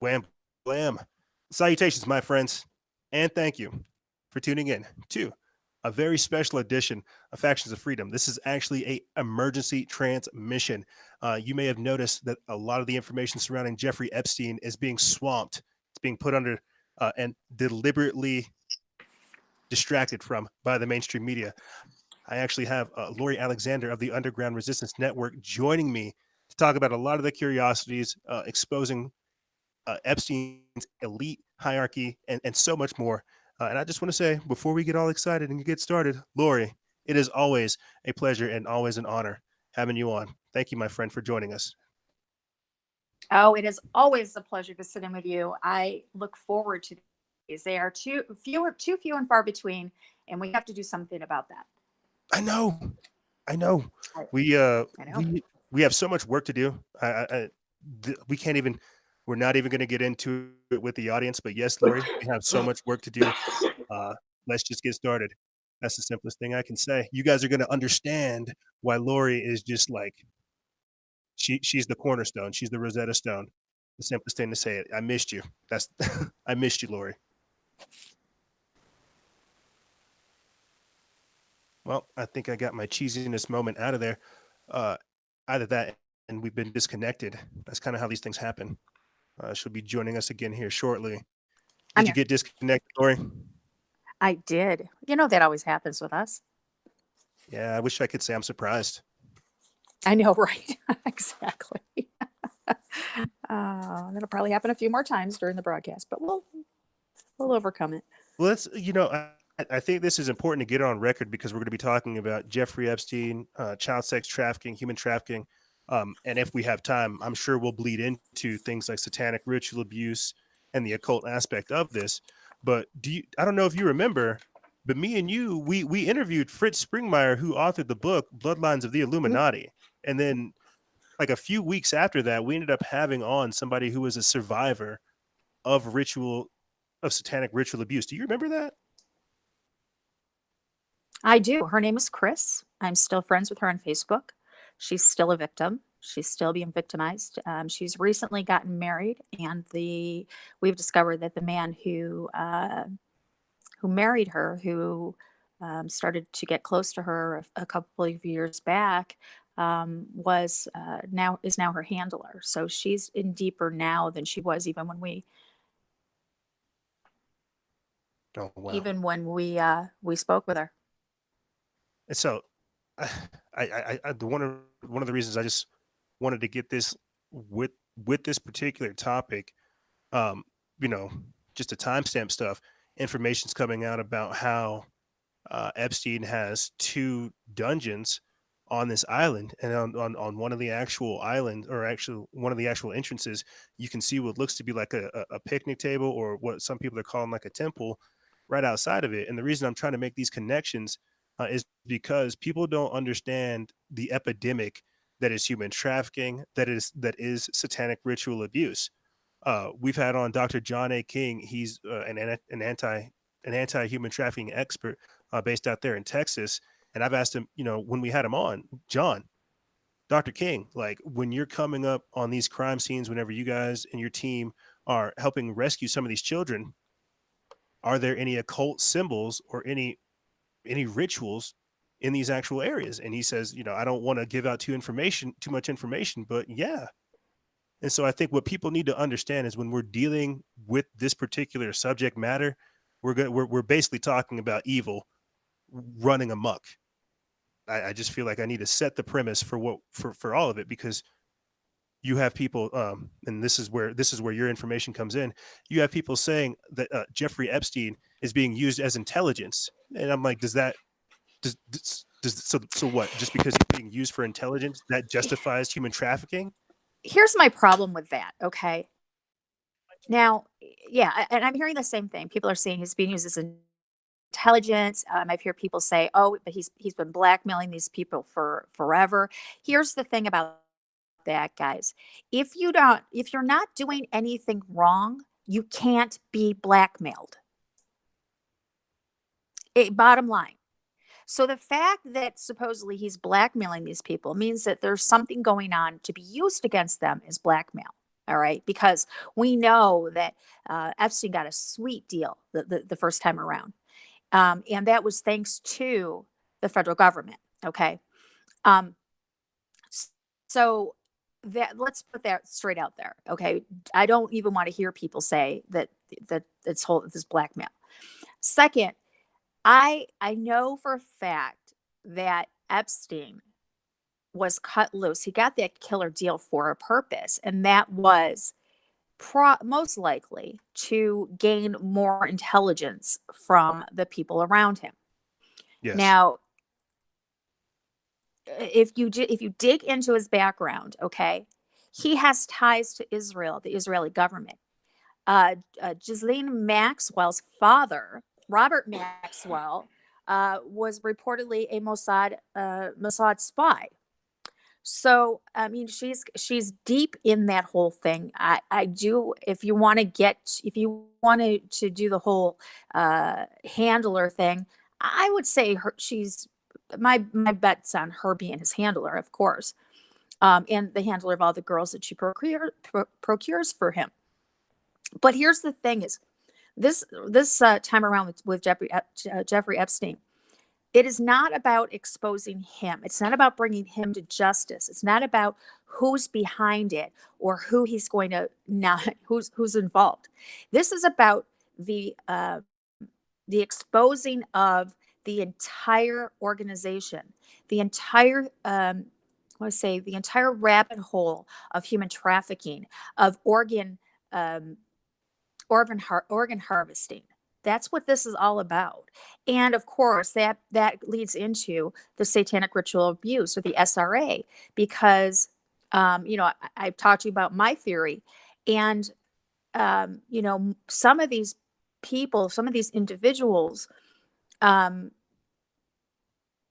Wham, blam. Salutations, my friends, and thank you for tuning in to a very special edition of Factions of Freedom. This is actually a emergency transmission. You may have noticed that a lot of the information surrounding Jeffrey Epstein is being swamped. It's being put under and deliberately distracted from by the mainstream media. I actually have Laurie Alexander of the Underground Resistance Network joining me to talk about a lot of the curiosities, exposing Epstein's elite hierarchy, and so much more. And I just want to say, before we get all excited and get started, Laurie, it is always a pleasure and always an honor having you on. Thank you, my friend, for joining us. Oh, it is always a pleasure to sit in with you. I look forward to these. They are too few and far between, and we have to do something about that. I know. We I know. we have so much work to do. We can't even. We're not even going to get into it with the audience. But yes, Laurie, we have so much work to do. Let's just get started. That's the simplest thing I can say. You guys are going to understand why Laurie is just like she's the cornerstone. She's the Rosetta Stone. The simplest thing to say it. I missed you. That's I missed you, Laurie. Well, I think I got my cheesiness moment out of there. Either that and we've been disconnected. That's kind of how these things happen. She'll be joining us again here shortly. Did you get disconnected, Laurie? I did. You know, that always happens with us. Yeah, I wish I could say I'm surprised. I know, right? Exactly. That'll probably happen a few more times during the broadcast, but we'll overcome it. Well, I think this is important to get on record because we're going to be talking about Jeffrey Epstein, child sex trafficking, human trafficking. And if we have time, I'm sure we'll bleed into things like satanic ritual abuse and the occult aspect of this. But I don't know if you remember, but me and you, we interviewed Fritz Springmeier, who authored the book Bloodlines of the Illuminati. And then like a few weeks after that, we ended up having on somebody who was a survivor of satanic ritual abuse. Do you remember that? I do. Her name is Chris. I'm still friends with her on Facebook. She's still a victim. She's still being victimized. She's recently gotten married, and we've discovered that the man who married her, who started to get close to her a couple of years back, is now her handler. So she's in deeper now than she was even when we spoke with her. And so, one of the reasons I just wanted to get this with this particular topic, just the timestamp stuff. Information's coming out about how Epstein has 2 dungeons on this island, and on one of the actual islands, or actually one of the actual entrances, you can see what looks to be like a picnic table, or what some people are calling like a temple, right outside of it. And the reason I'm trying to make these connections is because people don't understand the epidemic that is human trafficking, that is satanic ritual abuse. We've had on Dr. John A. King. He's an anti-human trafficking expert based out there in Texas. And I've asked him, when we had him on, John, Dr. King, like when you're coming up on these crime scenes, whenever you guys and your team are helping rescue some of these children, are there any occult symbols or any rituals in these actual areas? And he says, I don't want to give out too much information, but yeah. And so I think what people need to understand is when we're dealing with this particular subject matter, we're basically talking about evil running amok. I just feel like I need to set the premise for all of it, because you have people, and this is where your information comes in. You have people saying that Jeffrey Epstein is being used as intelligence, and I'm like, so what? Just because he's being used for intelligence, that justifies human trafficking? Here's my problem with that. Okay. Now, yeah, and I'm hearing the same thing. People are saying he's being used as intelligence. I've heard people say, "Oh, but he's been blackmailing these people for forever." Here's the thing about that, guys. If you're not doing anything wrong, you can't be blackmailed. Bottom line. So the fact that supposedly he's blackmailing these people means that there's something going on to be used against them as blackmail. All right, because we know that Epstein got a sweet deal the first time around, and that was thanks to the federal government. Okay, um, so that, let's put that straight out there. Okay, I don't even want to hear people say that it's whole this blackmail. Second, I know for a fact that Epstein was cut loose. He got that killer deal for a purpose, and that was most likely to gain more intelligence from the people around him. Yes. Now, if you dig into his background, okay, he has ties to Israel, the Israeli government. Ghislaine Maxwell's father, Robert Maxwell, was reportedly a Mossad spy. So I mean, she's deep in that whole thing. I do. If you wanted to do the whole handler thing, I would say she's my bet's on her being his handler, of course, and the handler of all the girls that she procures for him. But here's the thing: is this time around with Jeffrey Epstein, it is not about exposing him. It's not about bringing him to justice. It's not about who's behind it or who he's going to not who's involved. This is about the exposing of the entire organization, the entire I want to say the entire rabbit hole of human trafficking, of um, organ harvesting. That's what this is all about. And of course, that leads into the satanic ritual abuse, or the SRA, because I've talked to you about my theory, and some of these people, some of these individuals, um,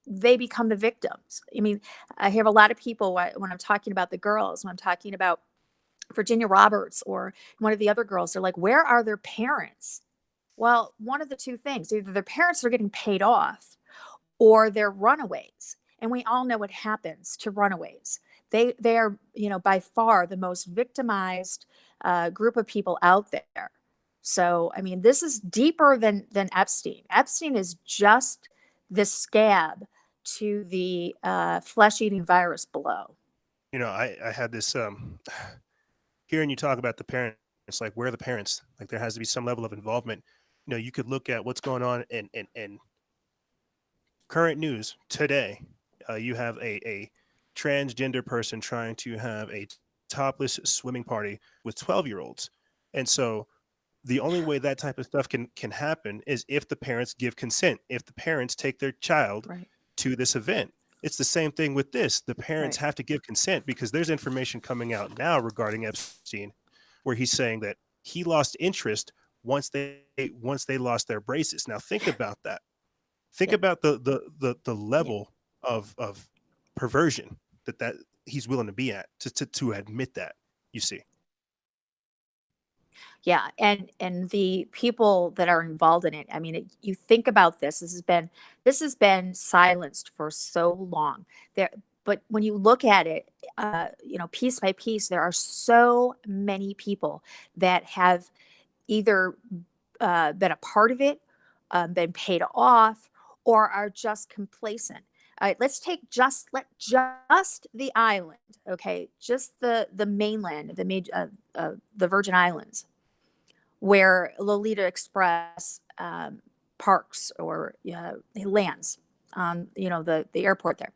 they become the victims. I mean, I have a lot of people when I'm talking about the girls, when I'm talking about Virginia Roberts or one of the other girls, they're like, where are their parents? Well, one of the two things: either their parents are getting paid off or they're runaways. And we all know what happens to runaways. They are, by far the most victimized group of people out there. So, I mean, this is deeper than Epstein. Epstein is just the scab to the flesh-eating virus below. I had this hearing you talk about the parents, like where are the parents? Like there has to be some level of involvement. You could look at what's going on in current news today. You have a transgender person trying to have a topless swimming party with 12-year-olds. And so the only way that type of stuff can happen is if the parents give consent, if the parents take their child Right. to this event. It's the same thing with this. The parents Right. have to give consent, because there's information coming out now regarding Epstein where he's saying that he lost interest once they lost their braces. Now think about that. Think Yeah. about the Yeah. level of perversion that he's willing to be at to admit that, you see. Yeah, and the people that are involved in it. I mean, you think about this. This has been silenced for so long. There, but when you look at it, piece by piece, there are so many people that have either been a part of it, been paid off, or are just complacent. All right, let's take just the island, okay, just the mainland, the Virgin Islands, where Lolita Express parks or lands on the airport there.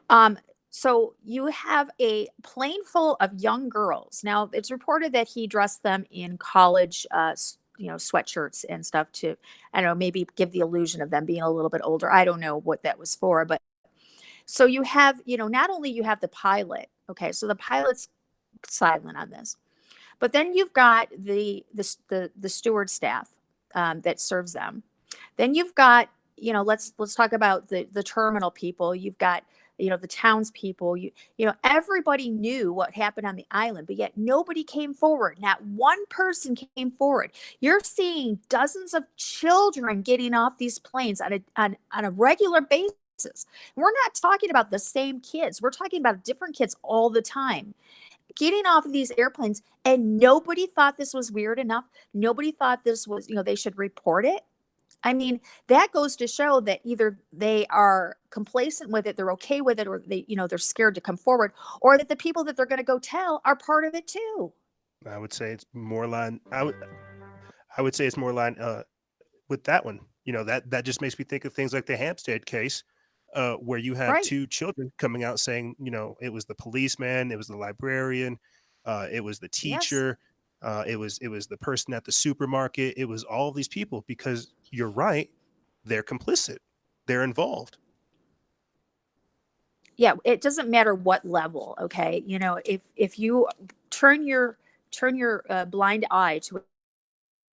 Um, so you have a plane full of young girls. Now it's reported that he dressed them in college, sweatshirts and stuff to, I don't know, maybe give the illusion of them being a little bit older. I don't know what that was for, but so you have, not only you have the pilot. Okay, so the pilot's silent on this, but then you've got the steward staff that serves them. Then you've got, let's talk about the terminal people. You've got, the townspeople. Everybody knew what happened on the island, but yet nobody came forward. Not one person came forward. You're seeing dozens of children getting off these planes on a regular basis. We're not talking about the same kids. We're talking about different kids all the time. getting off of these airplanes, and nobody thought this was weird enough. Nobody thought this was, they should report it. I mean, that goes to show that either they are complacent with it, they're okay with it, or they're scared to come forward, or that the people that they're going to go tell are part of it too. I would say it's more line. I would say it's more line with that one. That just makes me think of things like the Hampstead case, where you had Right. two children coming out saying, it was the policeman, it was the librarian, it was the Yes. teacher, it was the person at the supermarket, it was all of these people because you're right, they're complicit, they're involved. Yeah, it doesn't matter what level, okay? If you turn your blind eye to a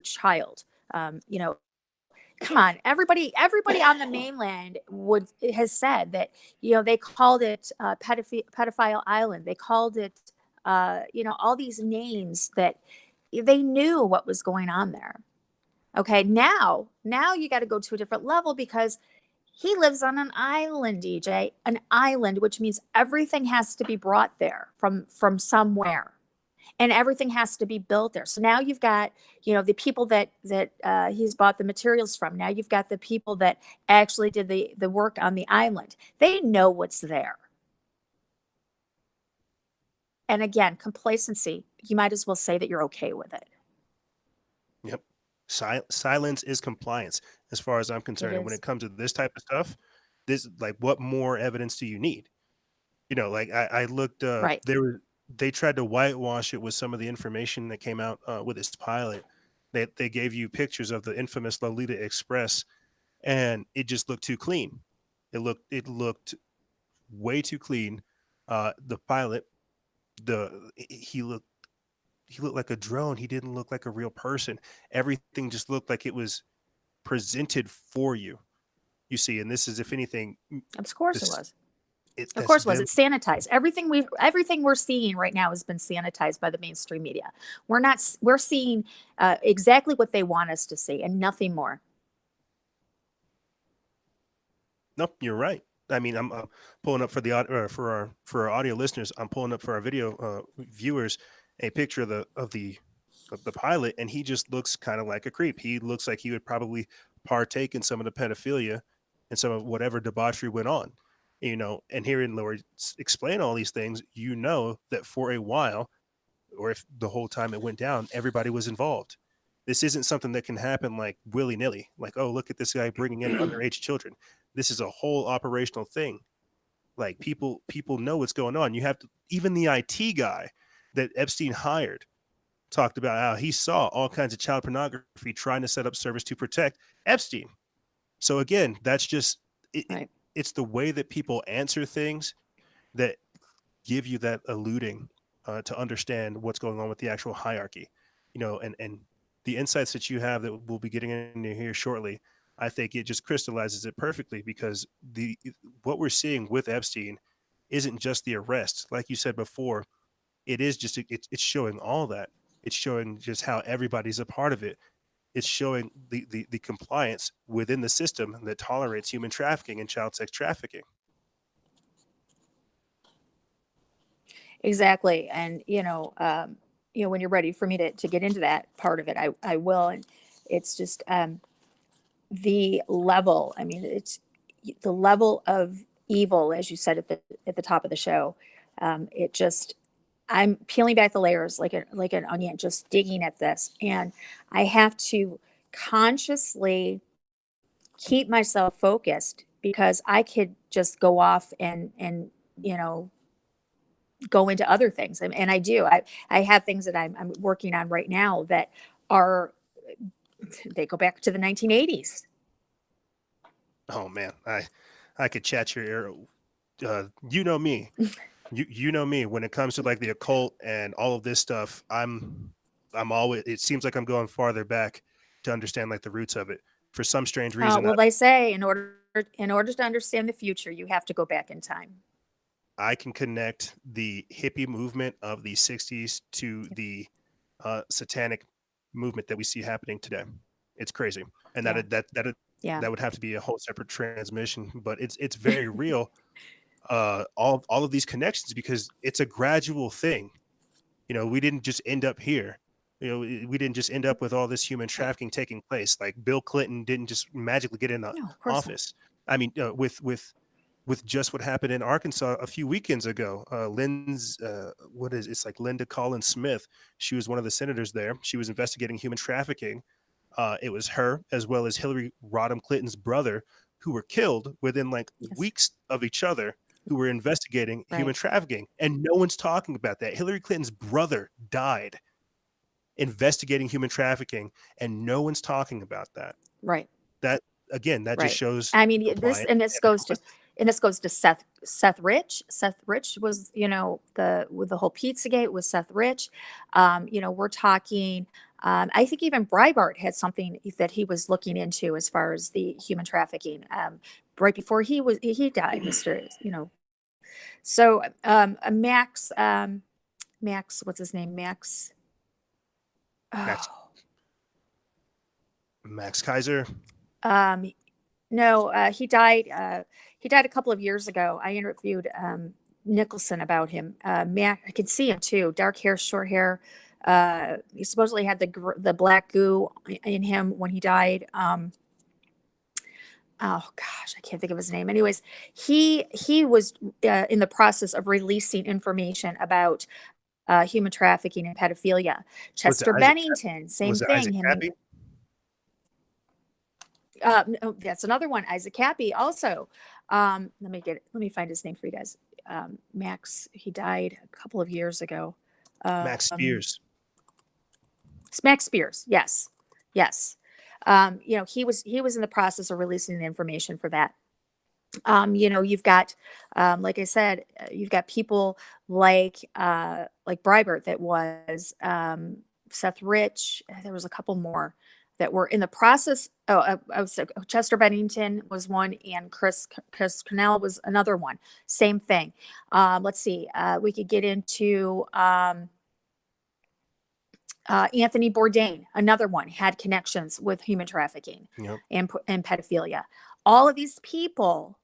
child, come on, everybody on the mainland would has said that, they called it pedophile island. They called it all these names that they knew what was going on there. Okay, now you got to go to a different level because he lives on an island, DJ, an island, which means everything has to be brought there from somewhere, and everything has to be built there. So now you've got, the people that he's bought the materials from. Now you've got the people that actually did the work on the island. They know what's there. And again, complacency. You might as well say that you're okay with it. Yep. Silence is compliance, as far as I'm It concerned. And when is it comes to this type of stuff, this like what more evidence do you need? Like I looked right. they tried to whitewash it with some of the information that came out with this pilot. They gave you pictures of the infamous Lolita Express, and it just looked too clean. It looked way too clean. The pilot, he looked like a drone. He didn't look like a real person. Everything just looked like it was presented for you. You see, and this is, if anything, Of course it this was. Of that's course it was. them. It's sanitized. Everything we're seeing right now has been sanitized by the mainstream media. We're seeing exactly what they want us to see and nothing more. Nope, you're right. I mean, I'm pulling up for for our audio listeners. I'm pulling up for our video viewers a picture of the pilot, and he just looks kind of like a creep. He looks like he would probably partake in some of the pedophilia and some of whatever debauchery went on. And hearing Laurie explain all these things, that for a while, or if the whole time it went down, everybody was involved. This isn't something that can happen like willy nilly, like, oh, look at this guy bringing in underage children. This is a whole operational thing. Like people know what's going on. You have to, even the IT guy that Epstein hired talked about how he saw all kinds of child pornography trying to set up servers to protect Epstein. So again, that's just Right. it's the way that people answer things that give you that alluding to understand what's going on with the actual hierarchy, and the insights that you have that we'll be getting into here shortly. I think it just crystallizes it perfectly because the what we're seeing with Epstein isn't just the arrest, like you said before. It is just it's showing all that. It's showing just how everybody's a part of it. It's showing the compliance within the system that tolerates human trafficking and child sex trafficking. Exactly. And when you're ready for me to get into that part of it, I will. And it's just the level. I mean, it's the level of evil, as you said at the top of the show. It just I'm peeling back the layers like an onion, just digging at this, and I have to consciously keep myself focused because I could just go off and you know go into other things, and I do. I have things that I'm working on right now that are they go back to the 1980s. Oh man, I could chat your ear. You know me. You know me. When it comes to like the occult and all of this stuff, I'm always. It seems like I'm going farther back to understand like the roots of it. For some strange reason, Well, they say in order to understand the future, you have to go back in time. I can connect the hippie movement of the '60s to the satanic movement that we see happening today. It's crazy, and Yeah, yeah. that would have to be a whole separate transmission. But it's very real. All of these connections because it's a gradual thing. We didn't just end up here. We didn't just end up with all this human Right. trafficking taking place. Like Bill Clinton didn't just magically get in the No, of course not. office. I mean, with just what happened in Arkansas a few weekends ago. It's like Linda Collins Smith. She was one of the senators there. She was investigating human trafficking. It was her as well as Hillary Rodham Clinton's brother who were killed within like Yes. weeks of each other, who were investigating human Right. trafficking. And no one's talking about that. Hillary Clinton's brother died investigating human trafficking, and no one's talking about that. Right. That again, that just Right. shows I mean, compliance this and goes to, hypocrisy. Seth Rich. Seth Rich was, the with the whole Pizzagate with Seth Rich. We're talking. I think even Breitbart had something that he was looking into as far as the human trafficking. Right before he died, Mister. So Max, what's his name? Max. Max Oh, Max Kaiser. um, no, he died. He died a couple of years ago. I interviewed Nicholson about him. Mac, I could see him too. Dark hair, short hair. He supposedly had the black goo in him when he died. Oh gosh, I can't think of his name. Anyways, he was in the process of releasing information about human trafficking and pedophilia. Was it Chester Isaac? Bennington, same Was it thing. Isaac Him and Cappy? no, that's another one. Isaac Cappy also. Let me find his name for you guys. Max, he died a couple of years ago. Max Um, Spears. Max Spears, yes, yes. He was in the process of releasing the information for that. You've got, like I said, you've got people like Breitbart that was Seth Rich. There was a couple more that were in the process. Oh, I was Chester Bennington was one, and Chris Cornell was another one. Same thing. Let's see. We could get into Anthony Bourdain, another one, had connections with human trafficking Yep. and pedophilia. All of these people,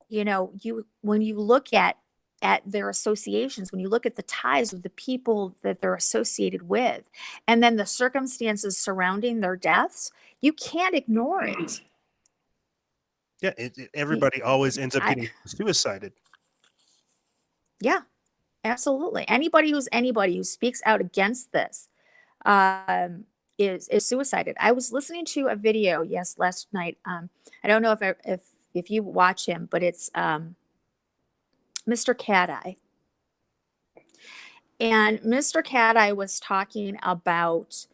you when you look at their associations, when you look at the ties of the people that they're associated with, and then the circumstances surrounding their deaths, you can't ignore it. Yeah. Y- Everybody always ends up I, getting suicided. yeah, absolutely. Anybody who speaks out against this um, is suicided. I was listening to a video, yes, last night. I don't know if you watch him, but it's Mr. Cat Eye. And Mr. Cat Eye was talking about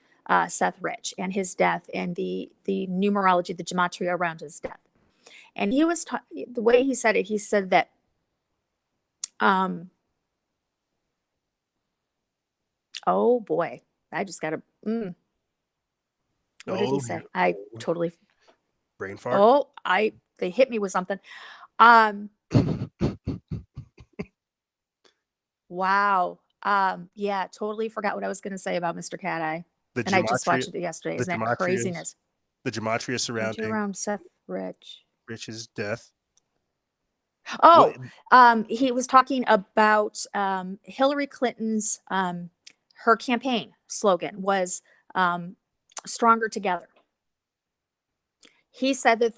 Seth Rich and his death and the numerology, the gematria around his death. And the way he said it, he said that um, oh boy, I just got to. What did he Oh, here. say? I Oh, totally. brain fart. Oh, they hit me with something. Um, wow. Yeah, totally forgot what I was going to say about Mr. Cat Eye. the And I just gematria, watched it yesterday. the Isn't that gematrias, craziness? the gematria Into surrounding around Seth Rich. Rich's death. What? Oh, he was talking about Hillary Clinton's her campaign slogan was "Stronger Together." He said that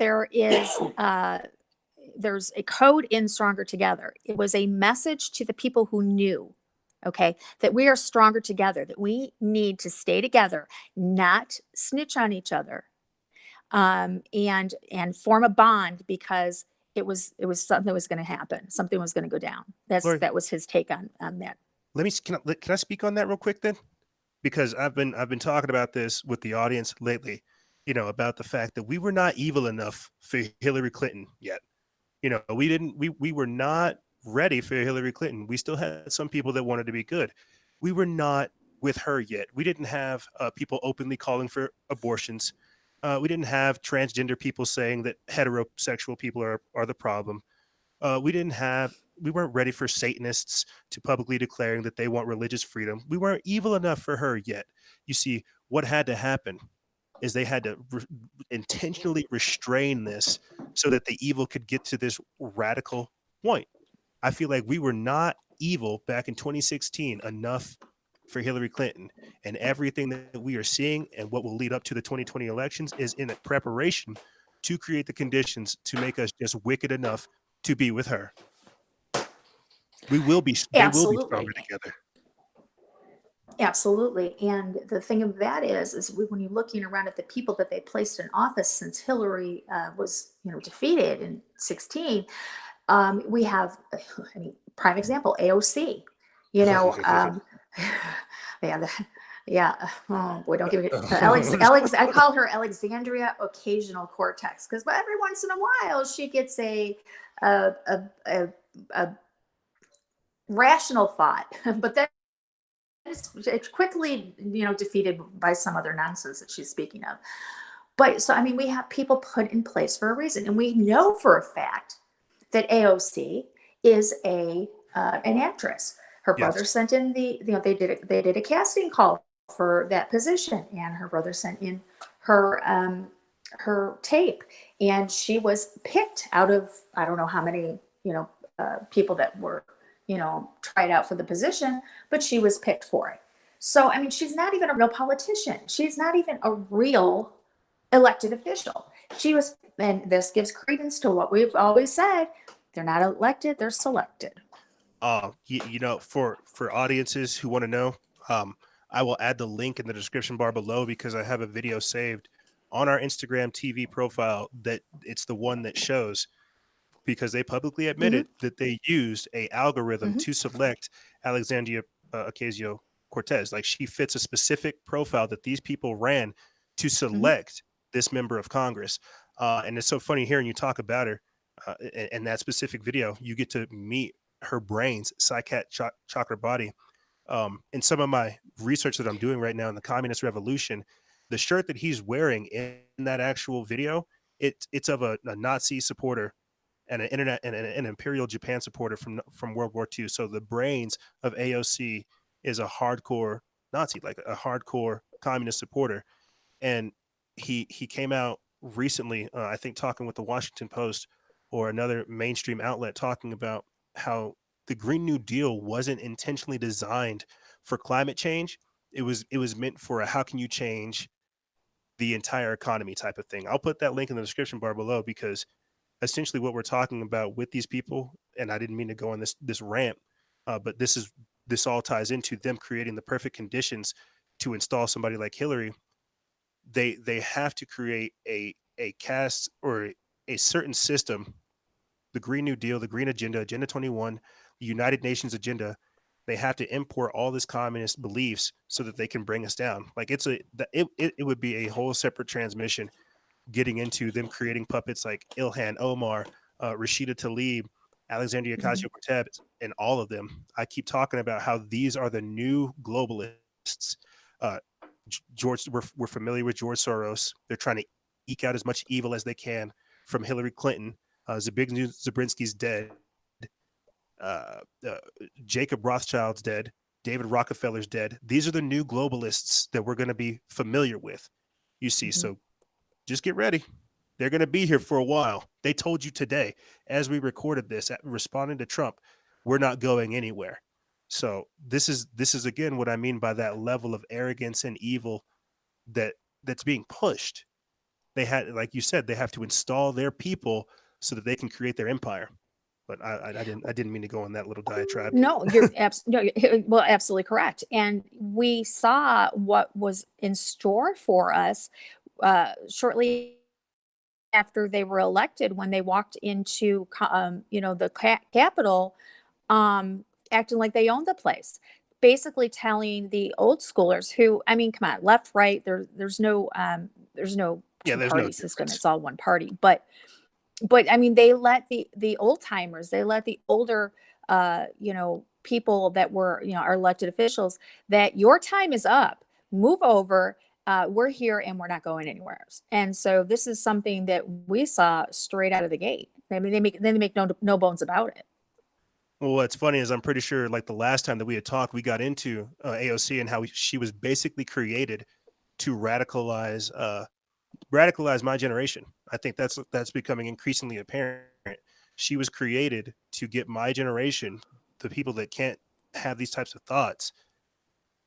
there's a code in "Stronger Together." It was a message to the people who knew, okay, that we are stronger together, that we need to stay together, not snitch on each other, and form a bond because it was something that was going to happen. Something was going to go down. Lori, That was his take on that. let me can I speak on that real quick then? Because I've been talking about this with the audience lately, about the fact that we were not evil enough for Hillary Clinton yet. We were not ready for Hillary Clinton. We still had some people that wanted to be good. We were not with her yet. We didn't have people openly calling for abortions. We didn't have transgender people saying that heterosexual people are the problem. We weren't ready for Satanists to publicly declaring that they want religious freedom. We weren't evil enough for her yet. You see, what had to happen is they had to intentionally restrain this so that the evil could get to this radical point. I feel like we were not evil back in 2016 enough for Hillary Clinton. And everything that we are seeing and what will lead up to the 2020 elections is in a preparation to create the conditions to make us just wicked enough to be with her. They will be stronger Absolutely. together. Absolutely. And the thing of that is when you're looking around at the people that they placed in office since Hillary was, defeated in 16, we have, I mean, prime example, AOC, you know, yeah, yeah. Oh boy, don't give it. I call her Alexandria Occasional Cortex because every once in a while she gets a, a, a, a rational thought, but then it's quickly, defeated by some other nonsense that she's speaking of. But so, I mean, we have people put in place for a reason, and we know for a fact that AOC is an actress. Her brother Yes. sent in they did a casting call for that position, and her brother sent in her tape, and she was picked out of I don't know how many people that were tried out for the position, but she was picked for it. So I mean, she's not even a real politician. She's not even a real elected official. She was, and this gives credence to what we've always said: they're not elected, they're selected. For audiences who want to know, um, I will add the link in the description bar below because I have a video saved on our Instagram TV profile that it's the one that shows because they publicly Mm-hmm, admitted that they used a algorithm mm-hmm, to select Alexandria Ocasio-Cortez. Like she fits a specific profile that these people ran to mm-hmm, select this member of Congress. And it's so funny hearing you talk about her in that specific video. You get to meet her brain's chakra body. In some of my research that I'm doing right now in the Communist Revolution, the shirt that he's wearing in that actual video, it's of a Nazi supporter and an Imperial Japan supporter from World War II. So the brains of AOC is a hardcore Nazi, like a hardcore communist supporter. And he came out recently, I think, talking with the Washington Post or another mainstream outlet, talking about how the Green New Deal wasn't intentionally designed for climate change. It was meant for a how can you change the entire economy type of thing. I'll put that link in the description bar below because essentially what we're talking about with these people, and I didn't mean to go on this rant, but this all ties into them creating the perfect conditions to install somebody like Hillary. They have to create a cast or a certain system, the Green New Deal, the Green Agenda, Agenda 21, the United Nations agenda. They have to import all this communist beliefs so that they can bring us down. Like it would be a whole separate transmission getting into them creating puppets like Ilhan Omar, Rashida Tlaib, Alexandria mm-hmm, Ocasio Cortez, and all of them. I keep talking about how these are the new globalists. Uh, George, we're familiar with George Soros. They're trying to eke out as much evil as they can from Hillary Clinton. Zbigniew Zabrinski's dead. Uh, uh, Jacob Rothschild's dead. David Rockefeller's dead. These are the new globalists that we're going to be familiar with. You see, mm-hmm. so just get ready. They're going to be here for a while. They told you today, as we recorded this, responding to Trump, we're not going anywhere. So this is again what I mean by that level of arrogance and evil that's being pushed. They had, like you said, they have to install their people so that they can create their empire. But I didn't mean to go on that little diatribe. No, well, absolutely correct. And we saw what was in store for us shortly after they were elected when they walked into the Capitol, acting like they owned the place, basically telling the old schoolers who, I mean, come on, left, right, there's no Yeah, two there's no party system, difference. it's all one party. But I mean, they let the old timers, they let the older people that were, our elected officials, that your time is up, move over, we're here and we're not going anywhere else. And so this is something that we saw straight out of the gate. I mean, they make no bones about it. Well, what's funny is I'm pretty sure like the last time that we had talked, we got into AOC and how she was basically created to radicalize my generation. I think that's becoming increasingly apparent. She was created to get my generation, the people that can't have these types of thoughts,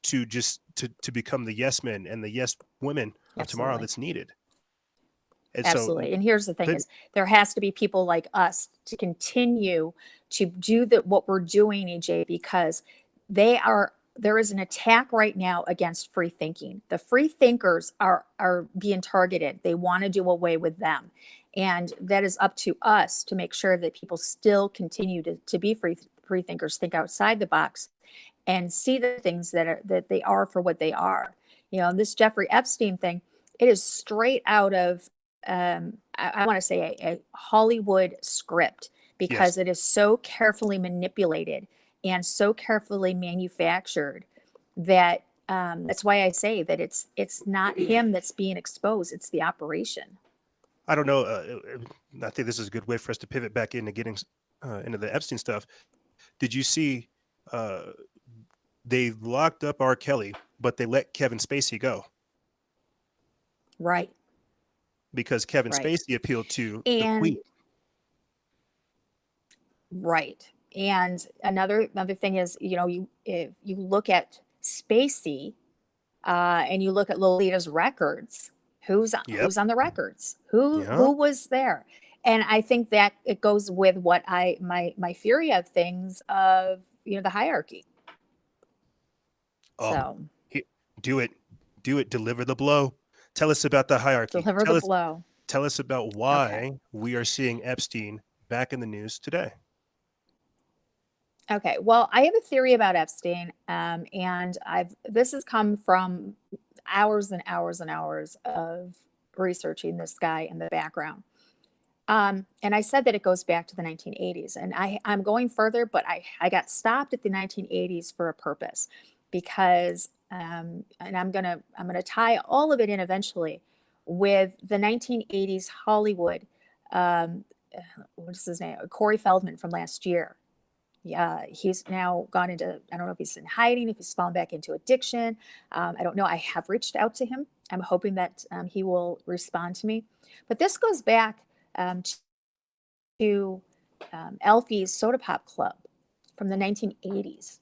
to just to become the yes men and the yes women of tomorrow Absolutely. that's needed. And so Absolutely. And here's the thing then is there has to be people like us to continue to do what we're doing, EJ, because there is an attack right now against free thinking. The free thinkers are being targeted. They want to do away with them. And that is up to us to make sure that people still continue to be free thinkers, think outside the box, and see the things that they are for what they are. This Jeffrey Epstein thing, it is straight out of I want to say a Hollywood script, yes, because it is so carefully manipulated and so carefully manufactured that that's why I say that it's not him that's being exposed; it's the operation. I don't know. I think this is a good way for us to pivot back into getting into the Epstein stuff. Did you see? Uh, they locked up R. Kelly, but they let Kevin Spacey go Right, because Kevin right, Spacey appealed to the and Queen. right. And another thing is, if you look at Spacey, and you look at Lolita's records, Yep. who's on the records, who Yeah. who was there, and I think that it goes with what my theory of things of the hierarchy. Oh, So he, do it, do it. Deliver the blow. Tell us about the hierarchy. deliver the blow. Tell us about Okay. why we are seeing Epstein back in the news today. Okay. Well, I have a theory about Epstein, and I've this has come from hours and hours and hours of researching this guy in the background. And I said that it goes back to the 1980s, and I'm going further, but I got stopped at the 1980s for a purpose, because and I'm gonna tie all of it in eventually with the 1980s Hollywood. Um, what is his name? Corey Feldman from last year. Yeah, he's now gone into, I don't know if he's in hiding, if he's fallen back into addiction. I don't know. I have reached out to him. I'm hoping that he will respond to me. But this goes back to Alfie's Soda Pop Club from the 1980s.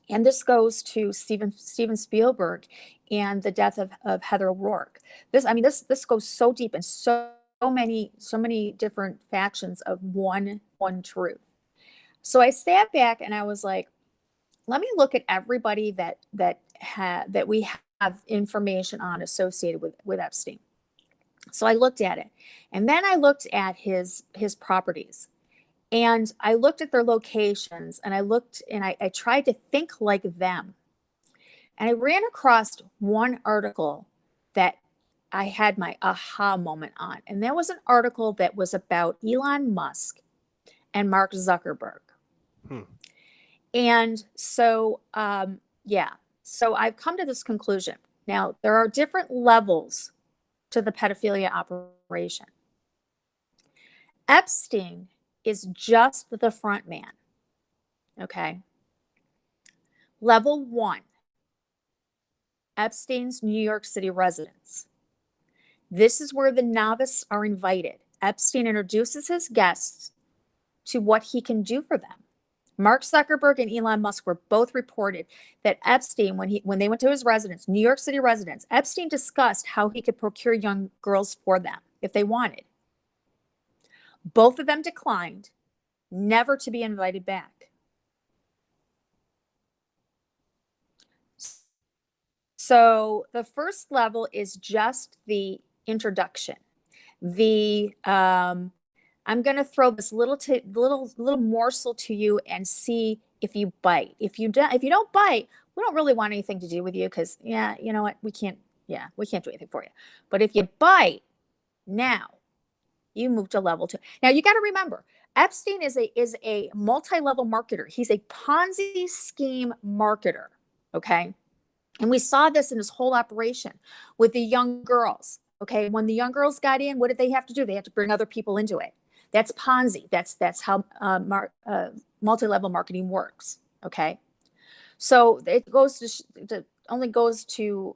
And this goes to Steven Spielberg and the death of Heather O'Rourke. This goes so deep, and so many different factions of one truth. So I sat back and I was like, let me look at everybody that we have information on associated with Epstein. So I looked at it, and then I looked at his properties, and I looked at their locations, and I tried to think like them. And I ran across one article that I had my aha moment on. And there was an article that was about Elon Musk and Mark Zuckerberg. Hmm. And so, yeah, so I've come to this conclusion. Now, there are different levels to the pedophilia operation. Epstein is just the front man. Okay. Level one, Epstein's New York City residence. This is where the novices are invited. Epstein introduces his guests to what he can do for them. Mark Zuckerberg and Elon Musk were both reported that Epstein, when they went to his residence, New York City residence, Epstein discussed how he could procure young girls for them if they wanted. Both of them declined, never to be invited back. So the first level is just the introduction. I'm going to throw this little morsel to you and see if you bite. If you don't bite, we don't really want anything to do with you, because yeah, you know what, we can't do anything for you. But if you bite, now you move to level 2. Now you got to remember, Epstein is a multi-level marketer. He's a Ponzi scheme marketer. Okay. And we saw this in his whole operation with the young girls. Okay. When the young girls got in, what did they have to do? They had to bring other people into it. That's Ponzi. That's how multi-level marketing works. Okay. So it only goes to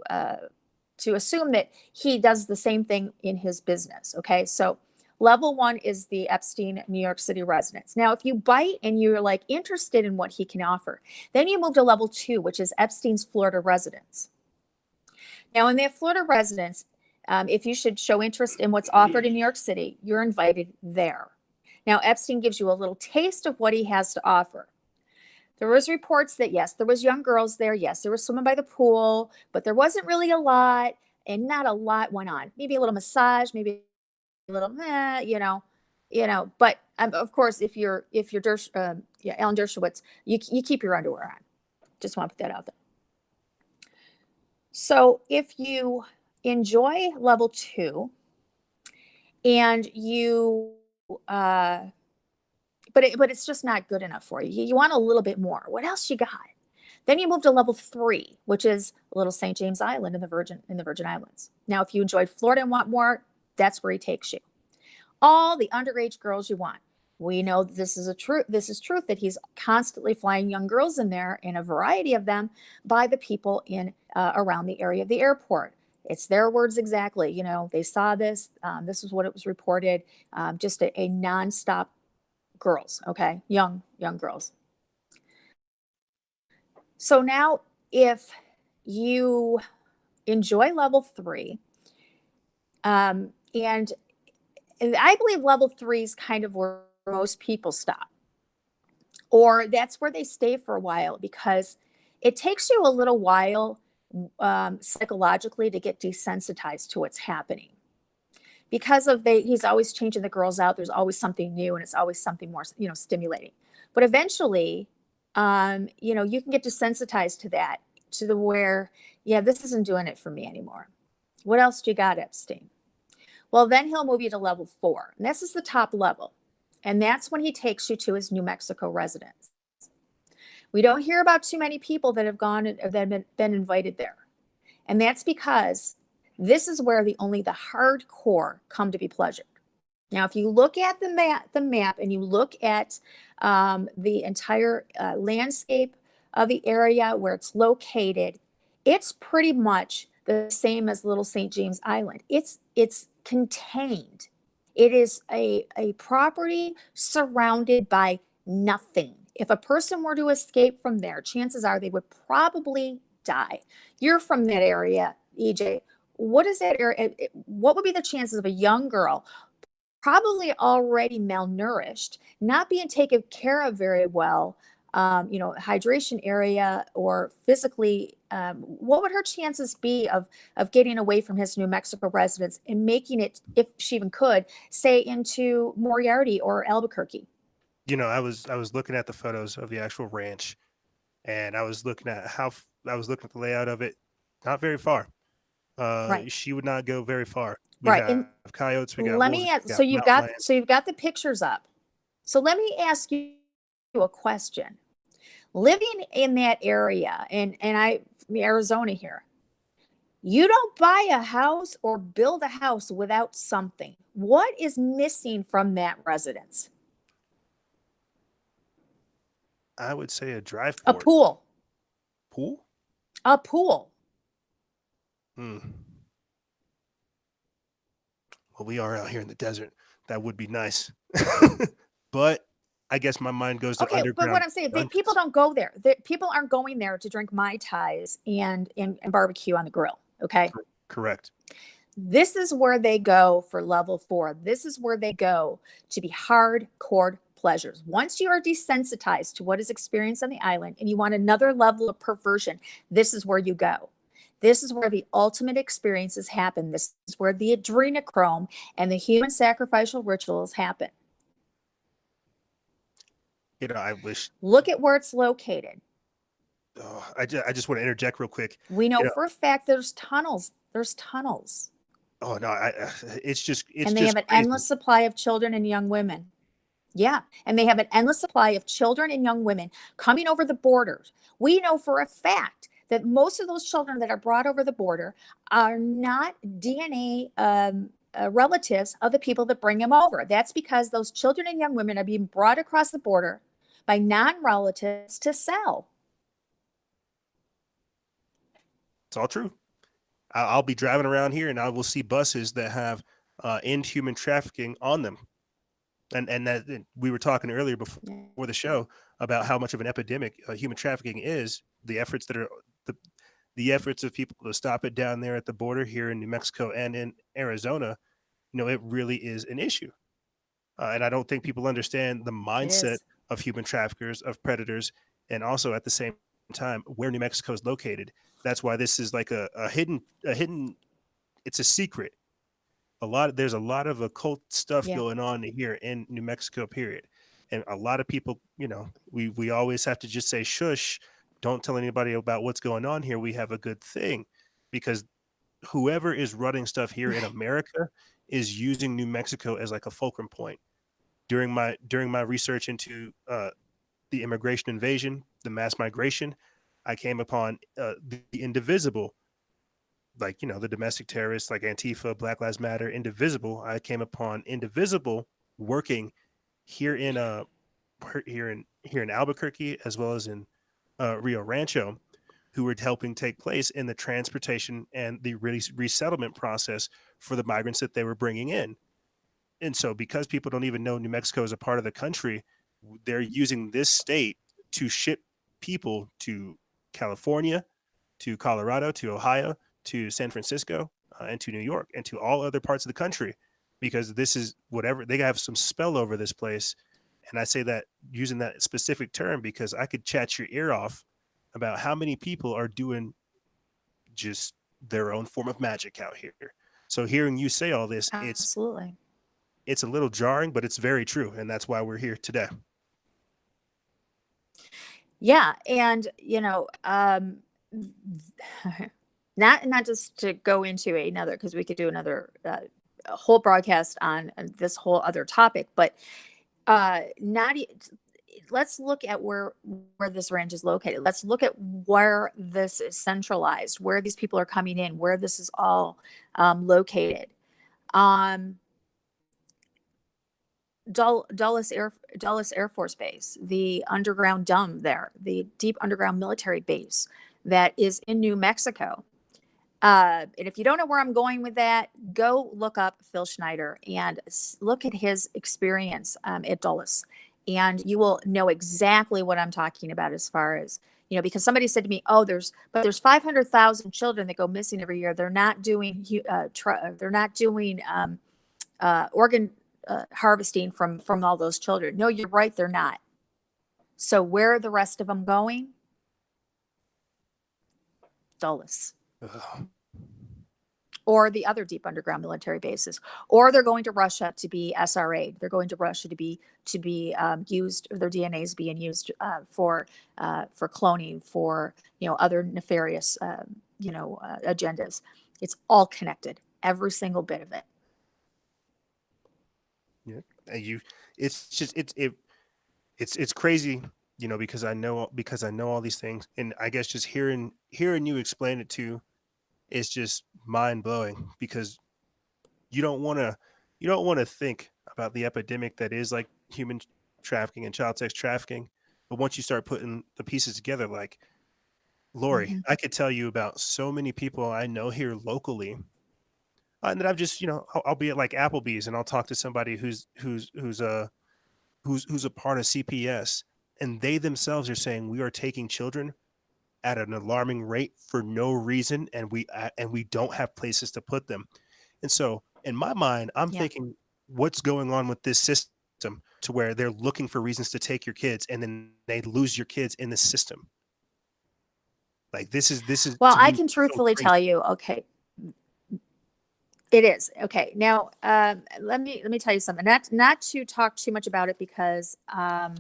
assume that he does the same thing in his business. Okay. So Level 1 is the Epstein New York City residence. Now, if you bite and you're like interested in what he can offer, then you move to level 2, which is Epstein's Florida residence. Now, in that Florida residence, if you should show interest in what's offered in New York City, you're invited there. Now, Epstein gives you a little taste of what he has to offer. There was reports that, yes, there was young girls there. Yes, there was someone by the pool, but there wasn't really a lot, and not a lot went on. Maybe a little massage, maybe a little, But of course, if you're Alan Dershowitz, you keep your underwear on. Just want to put that out there. So if you enjoy level 2 and you but it's just not good enough for you. You want a little bit more. What else you got? Then you move to level 3, which is Little St. James Island in the Virgin Islands. Now, if you enjoyed Florida and want more, that's where he takes you. All the underage girls you want. We know this is truth that he's constantly flying young girls in there, in a variety of them, by the people in around the area of the airport. It's their words exactly. They saw this. This is what it was reported. Just a nonstop girls. Okay, young girls. So now, if you enjoy level 3, and I believe level 3 is kind of where most people stop, or that's where they stay for a while, because it takes you a little while psychologically to get desensitized to what's happening, because he's always changing the girls out. There's always something new, and it's always something more stimulating. But eventually, you can get desensitized to that, to the where, this isn't doing it for me anymore. What else do you got, Epstein? Well, then he'll move you to level 4. And this is the top level. And that's when he takes you to his New Mexico residence. We don't hear about too many people that have gone or that have been invited there. And that's because this is where only the hardcore come to be pleasured. Now, if you look at the map and you look at the entire landscape of the area where it's located, it's pretty much the same as Little St. James Island. It's contained. It is a property surrounded by nothing. If a person were to escape from there, chances are they would probably die. You're from that area, EJ. What is that area? What would be the chances of a young girl, probably already malnourished, not being taken care of very well, hydration area, or physically, what would her chances be of getting away from his New Mexico residence and making it, if she even could, say into Moriarty or Albuquerque? I was looking at the photos of the actual ranch, and I was looking at the layout of it. Not very far. Right. She would not go very far. We Right. have And coyotes. We got let wolves. me We ask, got mountain lions. so you've got the pictures up. So let me ask you a question. Living in that area, and Arizona here, you don't buy a house or build a house without something. What is missing from that residence? I would say a drive A port. pool. Pool? A pool. Hmm. Well, we are out here in the desert. That would be nice. But I guess my mind goes to Okay, but what underground I'm saying, people dungeons. don't go there. People aren't going there to drink Mai Tais and barbecue on the grill. Okay. Correct. This is where they go for level 4. This is where they go to be hardcore pleasures. Once you are desensitized to what is experienced on the island and you want another level of perversion, this is where you go. This is where the ultimate experiences happen. This is where the adrenochrome and the human sacrificial rituals happen. I wish. Look at where it's located. Oh, I just want to interject real quick. We know for a fact there's tunnels. There's tunnels. Oh no, it's just And they have an crazy. endless supply of children and young women. Yeah. And they have an endless supply of children and young women coming over the borders. We know for a fact that most of those children that are brought over the border are not DNA relatives of the people that bring them over. That's because those children and young women are being brought across the border by non-relatives to sell. It's all true. I'll be driving around here and I will see buses that have end human trafficking on them. And that we were talking earlier before the show about how much of an epidemic human trafficking is. The the efforts of people to stop it down there at the border here in New Mexico and in Arizona, it really is an issue. And I don't think people understand the It mindset is. of human traffickers, of predators, and also at the same time where New Mexico is located. That's why this is like a hidden. It's a secret. There's a lot of occult stuff Yeah. going on here in New Mexico. Period. And a lot of people, we always have to just say shush. Don't tell anybody about what's going on here. We have a good thing, because whoever is running stuff here in America is using New Mexico as like a fulcrum point. During my research into the immigration invasion, the mass migration, I came upon the indivisible, like the domestic terrorists like Antifa, Black Lives Matter, Indivisible. I came upon Indivisible working here in here in Albuquerque, as well as in Rio Rancho, who were helping take place in the transportation and the resettlement process for the migrants that they were bringing in. And so, because people don't even know New Mexico is a part of the country, they're using this state to ship people to California, to Colorado, to Ohio, to San Francisco, and to New York, and to all other parts of the country, because this is whatever they have some spell over this place. And I say that using that specific term because I could chat your ear off about how many people are doing just their own form of magic out here. So hearing you say all this, Absolutely. it's a little jarring, but it's very true, and that's why we're here today. Yeah, and not just to go into another, because we could do another a whole broadcast on this whole other topic, but not let's look at where this ranch is located. Let's look at where this is centralized, where these people are coming in, where this is all located. Um, Dulles Air Force Base, the underground dump there, the deep underground military base that is in New Mexico. And if you don't know where I'm going with that, go look up Phil Schneider and look at his experience at Dulles, and you will know exactly what I'm talking about as far as, because somebody said to me, "Oh, there's 500,000 children that go missing every year. They're not doing organ harvesting from all those children." No, you're right, they're not. So where are the rest of them going? Dulles. Ugh. Or the other deep underground military bases, or they're going to Russia to be SRA. They're going to Russia to be used, or their DNA is being used for cloning, for other nefarious agendas. It's all connected, every single bit of it. Yeah, and it's just it's crazy, because I know all these things, and I guess just hearing you explain it too is just mind blowing, because you don't want to you don't want to think about the epidemic that is like human trafficking and child sex trafficking. But once you start putting the pieces together, like Lori, Hmm. I could tell you about so many people I know here locally, and that I've just I'll be at like Applebee's and I'll talk to somebody who's a part of CPS, and they themselves are saying we are taking children at an alarming rate for no reason, and we don't have places to put them. And so, in my mind, I'm Yeah. thinking, what's going on with this system to where they're looking for reasons to take your kids, and then they lose your kids in the system? Like this is Well, to I me can so truthfully tell crazy. you, okay, it is. Okay. Now, let me tell you something. Not to talk too much about it, because I'll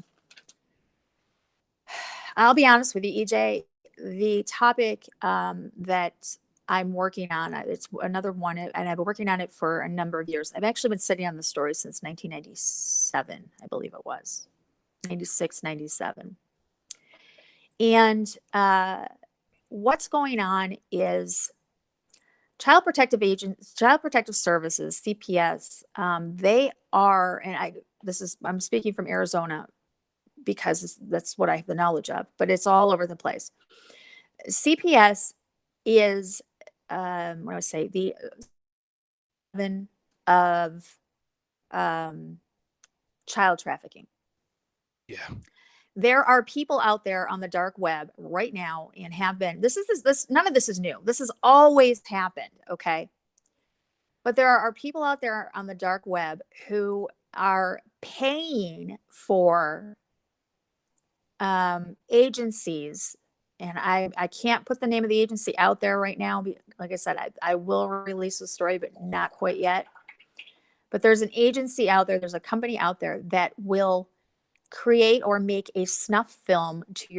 be honest with you, EJ. The topic that I'm working on, it's another one, and I've been working on it for a number of years. I've actually been sitting on the story since 1997, I believe it was 96, 97. And what's going on is Child Protective Services, CPS. They are, and I'm speaking from Arizona because that's what I have the knowledge of, but it's all over the place. CPS is, what do I say, the of um, child trafficking. Yeah. There are people out there on the dark web right now and have been. This none of this is new. This has always happened, okay? But there are people out there on the dark web who are paying for agencies, and I can't put the name of the agency out there right now. Like I said, I will release the story, but not quite yet. But there's an agency out there, there's a company out there that will create or make a snuff film to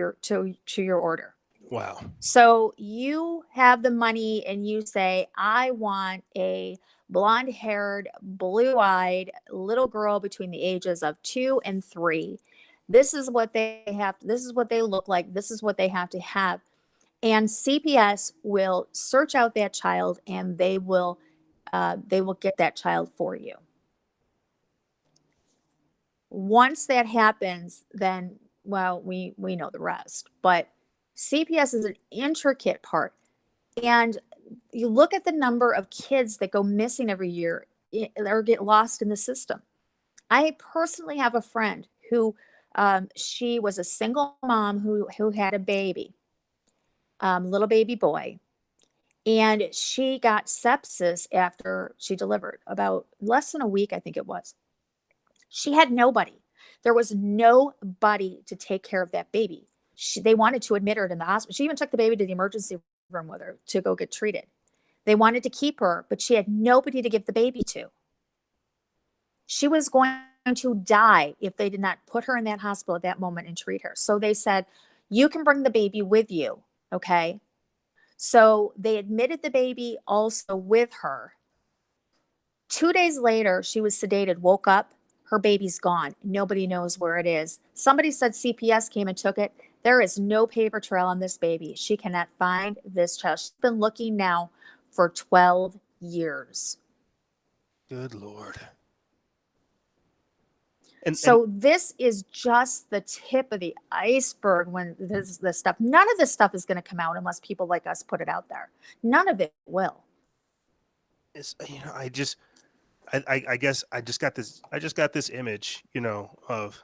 your order. Wow. So you have the money and you say, I want a blonde haired, blue eyed little girl between the ages of 2 and 3. This is what they have. This is what they look like. This is what they have to have. And CPS will search out that child and they will get that child for you. Once that happens, then, well, we know the rest. But CPS is an intricate part. And you look at the number of kids that go missing every year or get lost in the system. I personally have a friend who she was a single mom who had a baby, little baby boy, and she got sepsis after she delivered, about less than a week, I think it was. She had nobody. There was nobody to take care of that baby. They wanted to admit her in the hospital. She even took the baby to the emergency room with her to go get treated. They wanted to keep her, but she had nobody to give the baby to. She was going to die if they did not put her in that hospital at that moment and treat her. So they said, you can bring the baby with you. Okay. So they admitted the baby also with her. 2 days later, she was sedated, woke up, her baby's gone. Nobody knows where it is. Somebody said CPS came and took it. There is no paper trail on this baby. She cannot find this child. She's been looking now for 12 years. Good Lord. And So this is just the tip of the iceberg when this stuff, none of this stuff is going to come out unless people like us put it out there. None of it will. it's, I guess I just got this image, of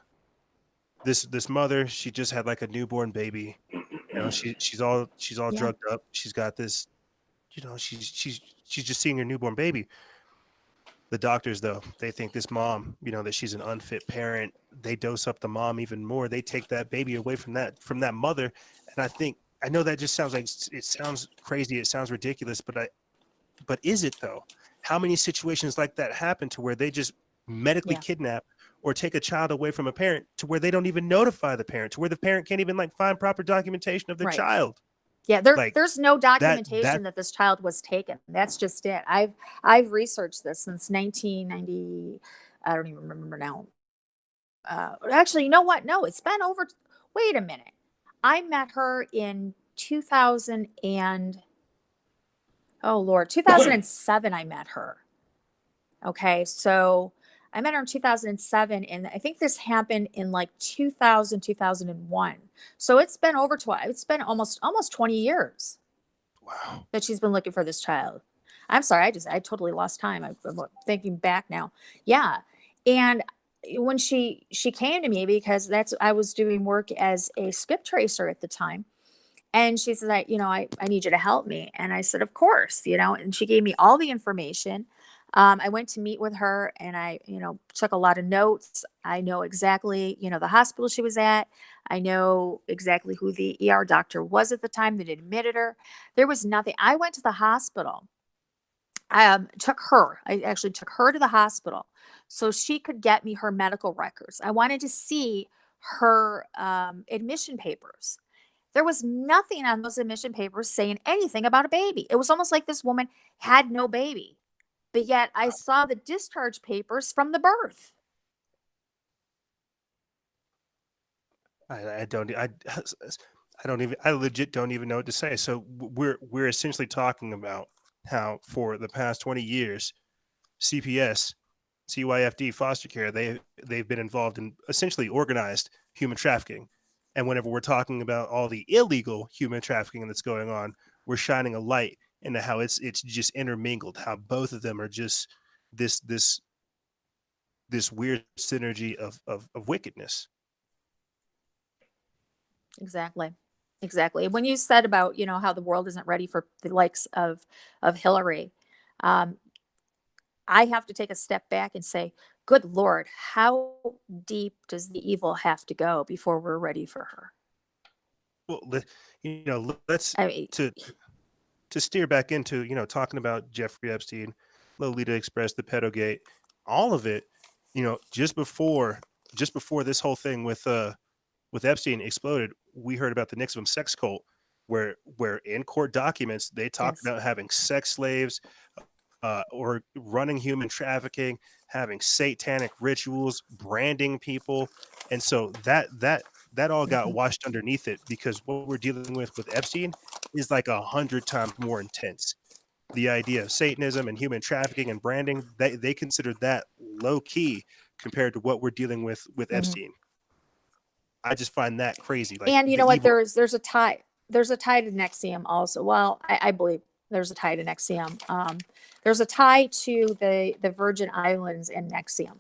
this mother. She just had like a newborn baby. She's all Yeah. drugged up. She's got this, she's just seeing her newborn baby. The doctors, though, they think this mom, that she's an unfit parent. They dose up the mom even more. They take that baby away from that mother. And I know that just sounds like, it sounds crazy. It sounds ridiculous, but is it though? How many situations like that happen to where they just medically Yeah. kidnap or take a child away from a parent to where they don't even notify the parent, to where the parent can't even like find proper documentation of their Right. child? Yeah, Like there's no that documentation that this child was taken. That's just it. I've researched this since 1990. I don't even remember now. Actually, you know what? No, it's been over. Wait a minute. I met her in 2000 and oh Lord, 2007. I met her. Okay, so I met her in 2007, and I think this happened in like 2000, 2001. So it's been over 12. It's been almost 20 years wow. that she's been looking for this child. I'm sorry, I totally lost time. I'm thinking back now. Yeah. And when she came to me because I was doing work as a skip tracer at the time. And she said, I need you to help me. And I said, of course, and she gave me all the information. I went to meet with her and I, took a lot of notes. I know exactly, the hospital she was at. I know exactly who the ER doctor was at the time that admitted her. There was nothing. I went to the hospital. I actually took her to the hospital so she could get me her medical records. I wanted to see her admission papers. There was nothing on those admission papers saying anything about a baby. It was almost like this woman had no baby. But yet I saw the discharge papers from the birth. I don't I don't even I legit don't even know what to say. So we're essentially talking about how for the past 20 years, CPS, CYFD, foster care, they've been involved in essentially organized human trafficking. And whenever we're talking about all the illegal human trafficking that's going on, we're shining a light into how it's just intermingled, how both of them are just this this this weird synergy of wickedness. Exactly. Exactly. When you said about, how the world isn't ready for the likes of Hillary, um, I have to take a step back and say, good Lord, how deep does the evil have to go before we're ready for her? Well, let's I mean, to to steer back into, talking about Jeffrey Epstein, Lolita Express, the pedogate, all of it, just before this whole thing with Epstein exploded, we heard about the NXIVM sex cult, where in court documents they talked yes. about having sex slaves, or running human trafficking, having satanic rituals, branding people, and so that all got Mhm. washed underneath it because what we're dealing with Epstein is like 100 times more intense. The idea of Satanism and human trafficking and branding, they considered that low key compared to what we're dealing with Mhm. Epstein. I just find that crazy, like And you the know what? evil There's a tie. There's a tie to NXIVM also. Well, I believe there's a tie to NXIVM. There's a tie to the Virgin Islands and NXIVM.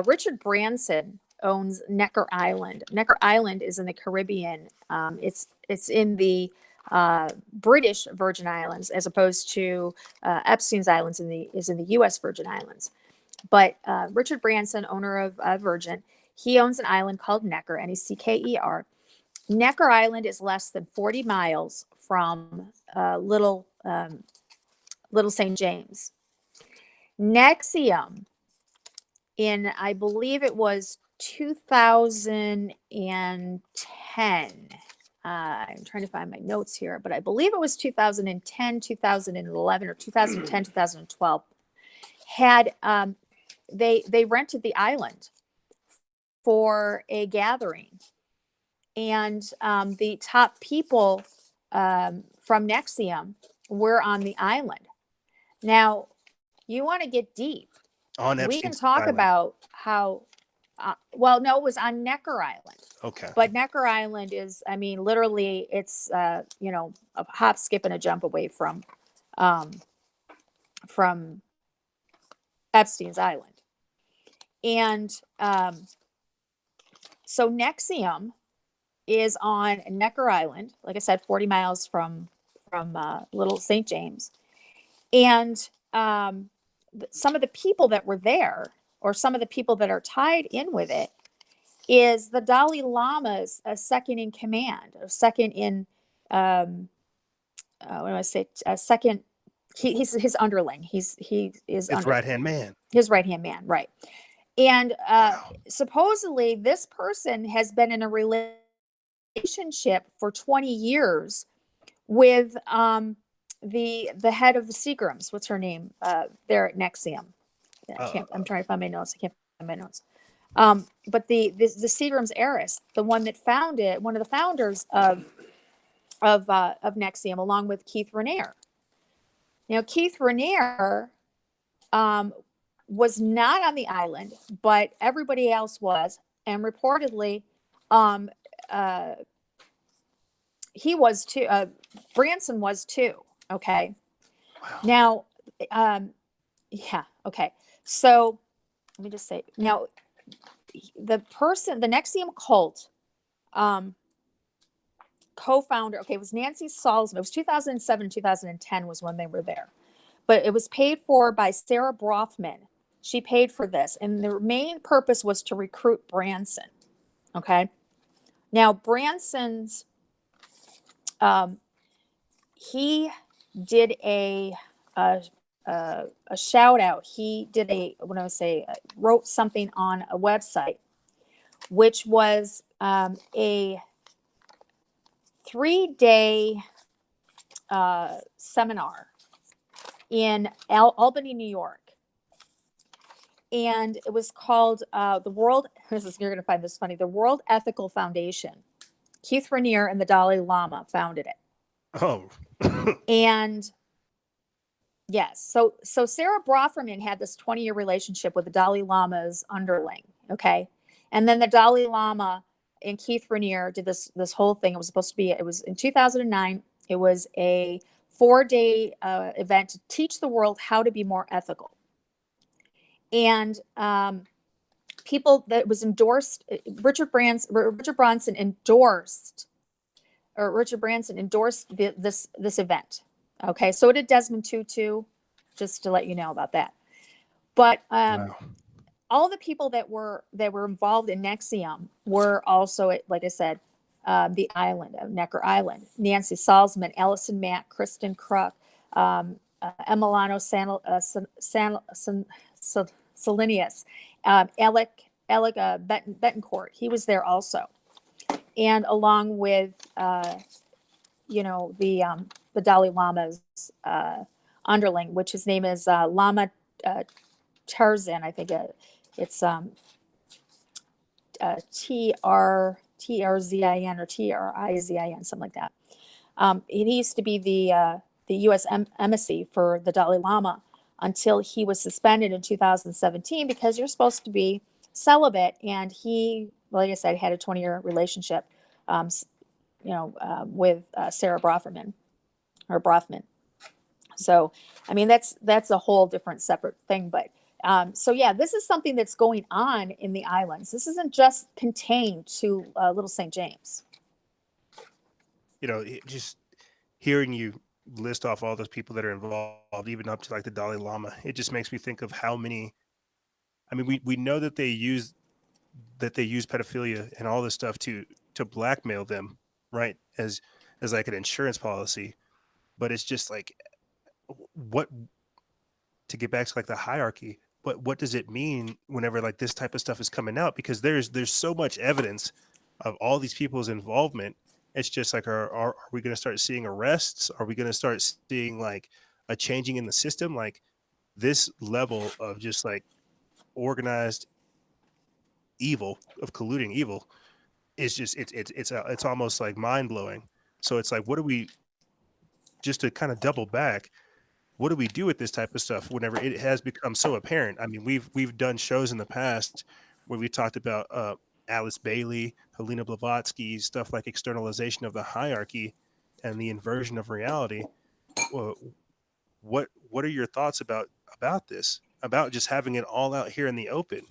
Richard Branson owns Necker Island. Necker Island is in the Caribbean. It's in the British Virgin Islands as opposed to Epstein's Islands is in the U.S. Virgin Islands. But Richard Branson, owner of Virgin, he owns an island called Necker, Necker. Necker Island is less than 40 miles from Little St. James. NXIVM in, I believe it was 2010. I'm trying to find my notes here, but I believe it was 2010, 2011, or 2010, 2012. Had they rented the island for a gathering, and the top people from NXIVM were on the island. Now, you want to get deep, on we can Epstein's talk island. about how well, no, it was on Necker Island. Okay. But Necker Island is, I mean, literally it's a hop, skip, and a jump away um from Epstein's Island. And so NXIVM is on Necker Island, like I said, 40 miles from Little St. James. And some of the people that were there, or some of the people that are tied in with it, is the Dalai Lama's second in command, or second in, what do I say, second, he's his underling. He is His under right-hand man. his right hand man, right? And Wow. supposedly, this person has been in a relationship for 20 years with the head of the Seagrams. What's her name? There at NXIVM. I Uh, can't. I'm trying to find my notes. I can't find my notes. But the Seagram's heiress, the one that founded, one of the founders of NXIVM, along with Keith Rainere. Now, Keith Rainere um, was not on the island, but everybody else was, and reportedly, um, uh, he was too. Branson was too. Okay. wow. Now, um, yeah. Okay. So let me just say now, the NXIVM cult um, co-founder, okay, it was Nancy Salzman. It was 2007, 2010 was when they were there. But it was paid for by Sarah Brofman. She paid for this. And the main purpose was to recruit Branson. Okay. Now, Branson's, um, he did a shout out. He did what I would say, wrote something on a website, which was a 3-day seminar in Albany, New York. And it was called the World, you're going to find this funny, the World Ethical Foundation. Keith Rainere and the Dalai Lama founded it. Oh. And yes, so Sarah Brofferman had this 20-year relationship with the Dalai Lama's underling, okay? And then the Dalai Lama and Keith Rainere did this whole thing. It was supposed to be, it was in 2009. It was a 4-day event to teach the world how to be more ethical. And people that was endorsed, Richard Branson endorsed, or Richard Branson endorsed this event. Okay, so did Desmond Tutu, just to let you know about that. But Wow. all the people that were involved in NXIVM were also, like I said, the island of Necker Island. Nancy Salzman, Allison Mack, Kristen Kruk, Emiliano Salinius, Alec Betancourt. He was there also, and along with the Dalai Lama's underling, which his name is Lama Tarzan. I think it's TRZIN or TRIZIN, something like that. He used to be the U.S. embassy for the Dalai Lama until he was suspended in 2017 because you're supposed to be celibate, and he, like I said, had a 20-year relationship, with Sarah Brofman. So, I mean, that's a whole different separate thing. But so yeah, this is something that's going on in the islands. This isn't just contained to Little St. James. Just hearing you list off all those people that are involved, even up to like the Dalai Lama, it just makes me think of how many. I mean, we know that they use pedophilia and all this stuff to blackmail them, right? As like an insurance policy, but it's just like what to get back to like the hierarchy. What does it mean whenever like this type of stuff is coming out? Because there's so much evidence of all these people's involvement. It's just like, are we going to start seeing arrests? Are we going to start seeing like a changing in the system? Like this level of just like organized evil, of colluding evil, is just it's almost like mind blowing. So it's like, what do we, just to kind of double back, what do we do with this type of stuff whenever it has become so apparent? I mean, we've done shows in the past where we talked about Alice Bailey, Helena Blavatsky, stuff like externalization of the hierarchy and the inversion of reality. Well, what are your thoughts about this? About just having it all out here in the open?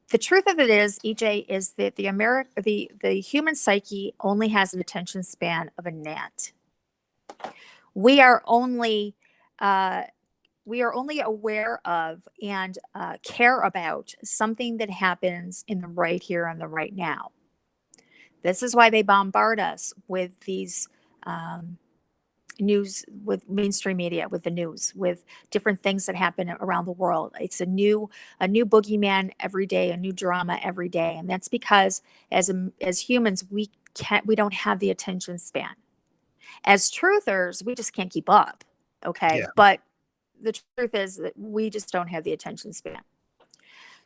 The truth of it is, EJ, is that the human psyche only has an attention span of a gnat. We are only aware of and care about something that happens in the right here and the right now. This is why they bombard us with these news, with mainstream media, with the news, with different things that happen around the world. It's a new boogeyman every day, a new drama every day, and that's because as humans, we don't have the attention span. As truthers, we just can't keep up. Okay, Yeah. but the truth is that we just don't have the attention span.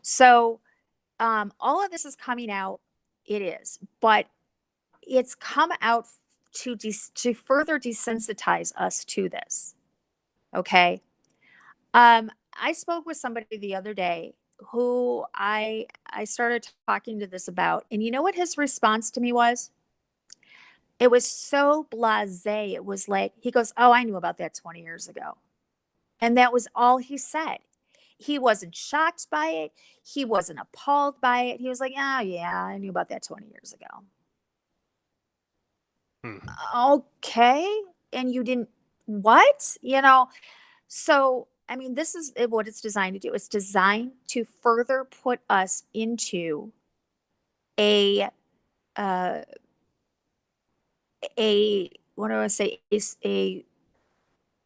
So all of this is coming out. It is, but it's come out to further desensitize us to this. Okay. I spoke with somebody the other day who I started talking to this about, and you know what his response to me was? It was so blasé. It was like, he goes, "Oh, I knew about that 20 years ago." And that was all he said. He wasn't shocked by it. He wasn't appalled by it. He was like, "Oh, yeah, I knew about that 20 years ago." Hmm. Okay. And you didn't, what? So, I mean, this is what it's designed to do. It's designed to further put us into a, uh, what do I say? Is a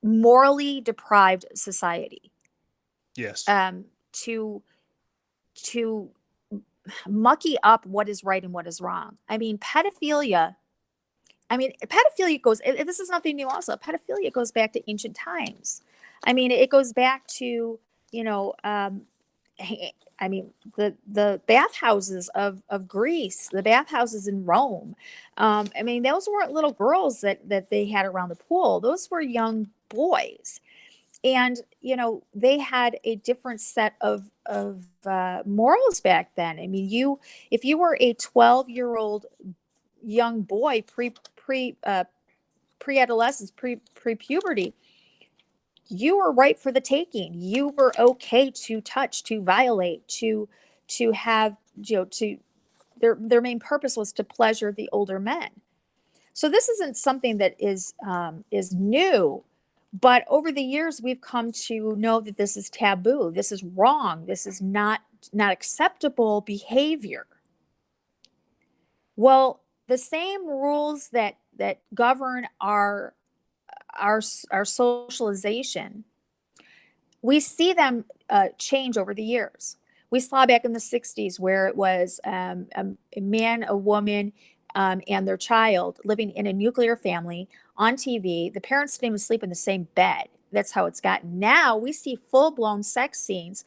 morally deprived society. Yes. To mucky up what is right and what is wrong. I mean, pedophilia goes, this is nothing new also. Pedophilia goes back to ancient times. I mean, it goes back to, I mean, the bathhouses of Greece, the bathhouses in Rome. I mean, those weren't little girls that they had around the pool. Those were young boys. And, they had a different set of morals back then. I mean, if you were a 12-year-old young boy pre-adolescence, pre-puberty, you were ripe for the taking. You were okay to touch, to violate, to have, to their main purpose was to pleasure the older men. So this isn't something that is new, but over the years we've come to know that this is taboo. This is wrong. This is not acceptable behavior. Well, the same rules that govern our socialization, we see them change over the years. We saw back in the 60s where it was a man, a woman, and their child living in a nuclear family on TV. The parents didn't even sleep in the same bed. That's how it's gotten. Now we see full blown sex scenes,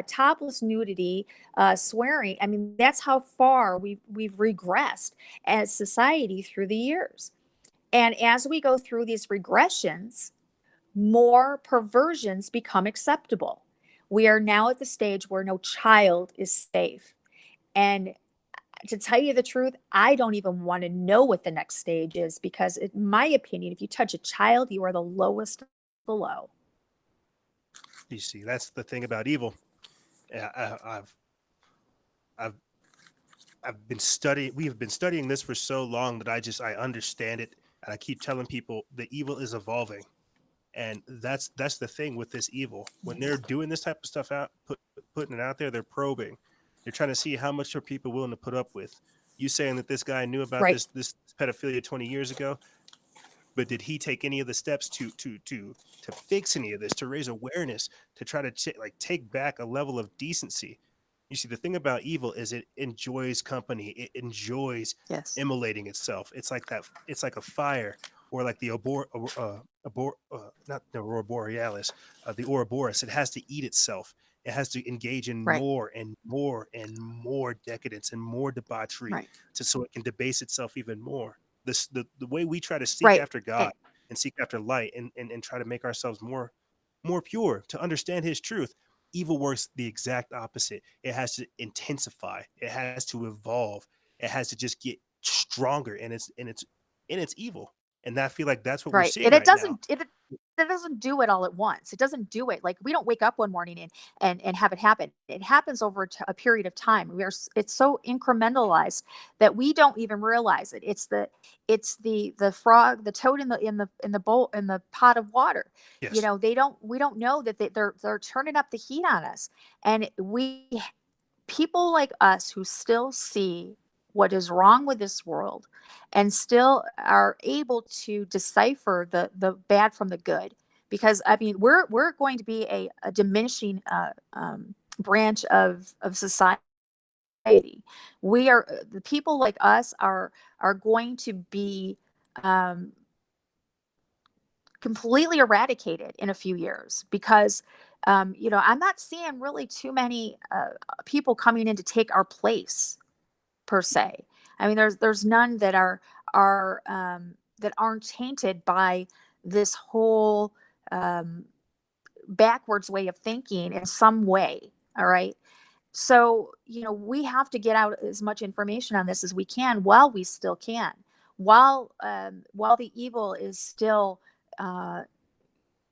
topless nudity, swearing. I mean, that's how far we've regressed as society through the years. And as we go through these regressions, more perversions become acceptable. We are now at the stage where no child is safe. And to tell you the truth, I don't even want to know what the next stage is because, in my opinion, if you touch a child, you are the lowest of the low. You see, that's the thing about evil. I've I've I've been studying. We have been studying this for so long that I understand it, and I keep telling people the evil is evolving, and that's the thing with this evil. When they're doing this type of stuff putting it out there, they're probing. They're trying to see how much are people willing to put up with. You saying that this guy knew about Right, this pedophilia 20 years ago, but did he take any of the steps to fix any of this, to raise awareness, to try to take back a level of decency? You see, the thing about evil is it enjoys company. It enjoys yes, immolating itself. It's like that. It's like a fire, or like the not the aurora borealis, the Ouroboros. It has to eat itself. It has to engage in right, more and more and more decadence and more debauchery, right, so it can debase itself even more. The way we try to seek right. after God and seek after light, and try to make ourselves more pure, to understand His truth, evil works the exact opposite. It has to intensify. It has to evolve. It has to just get stronger, and it's evil. And I feel like that's what we're Right. seeing And it right now. doesn't it doesn't do it all at once. It doesn't do it. Like we don't wake up one morning and have it happen. It happens over a period of time. It's so incrementalized that we don't even realize it. It's the frog, the toad in the bowl in the pot of water. Yes. We don't know that they're turning up the heat on us. And we people like us who still see what is wrong with this world and still are able to decipher the bad from the good, because I mean we're going to be a diminishing branch of society. We are the people like us are going to be um, completely eradicated in a few years because I'm not seeing really too many people coming in to take our place per se. I mean, there's none that that aren't tainted by this whole um, backwards way of thinking in some way. All right. So, we have to get out as much information on this as we can while we still can, while the evil is still uh,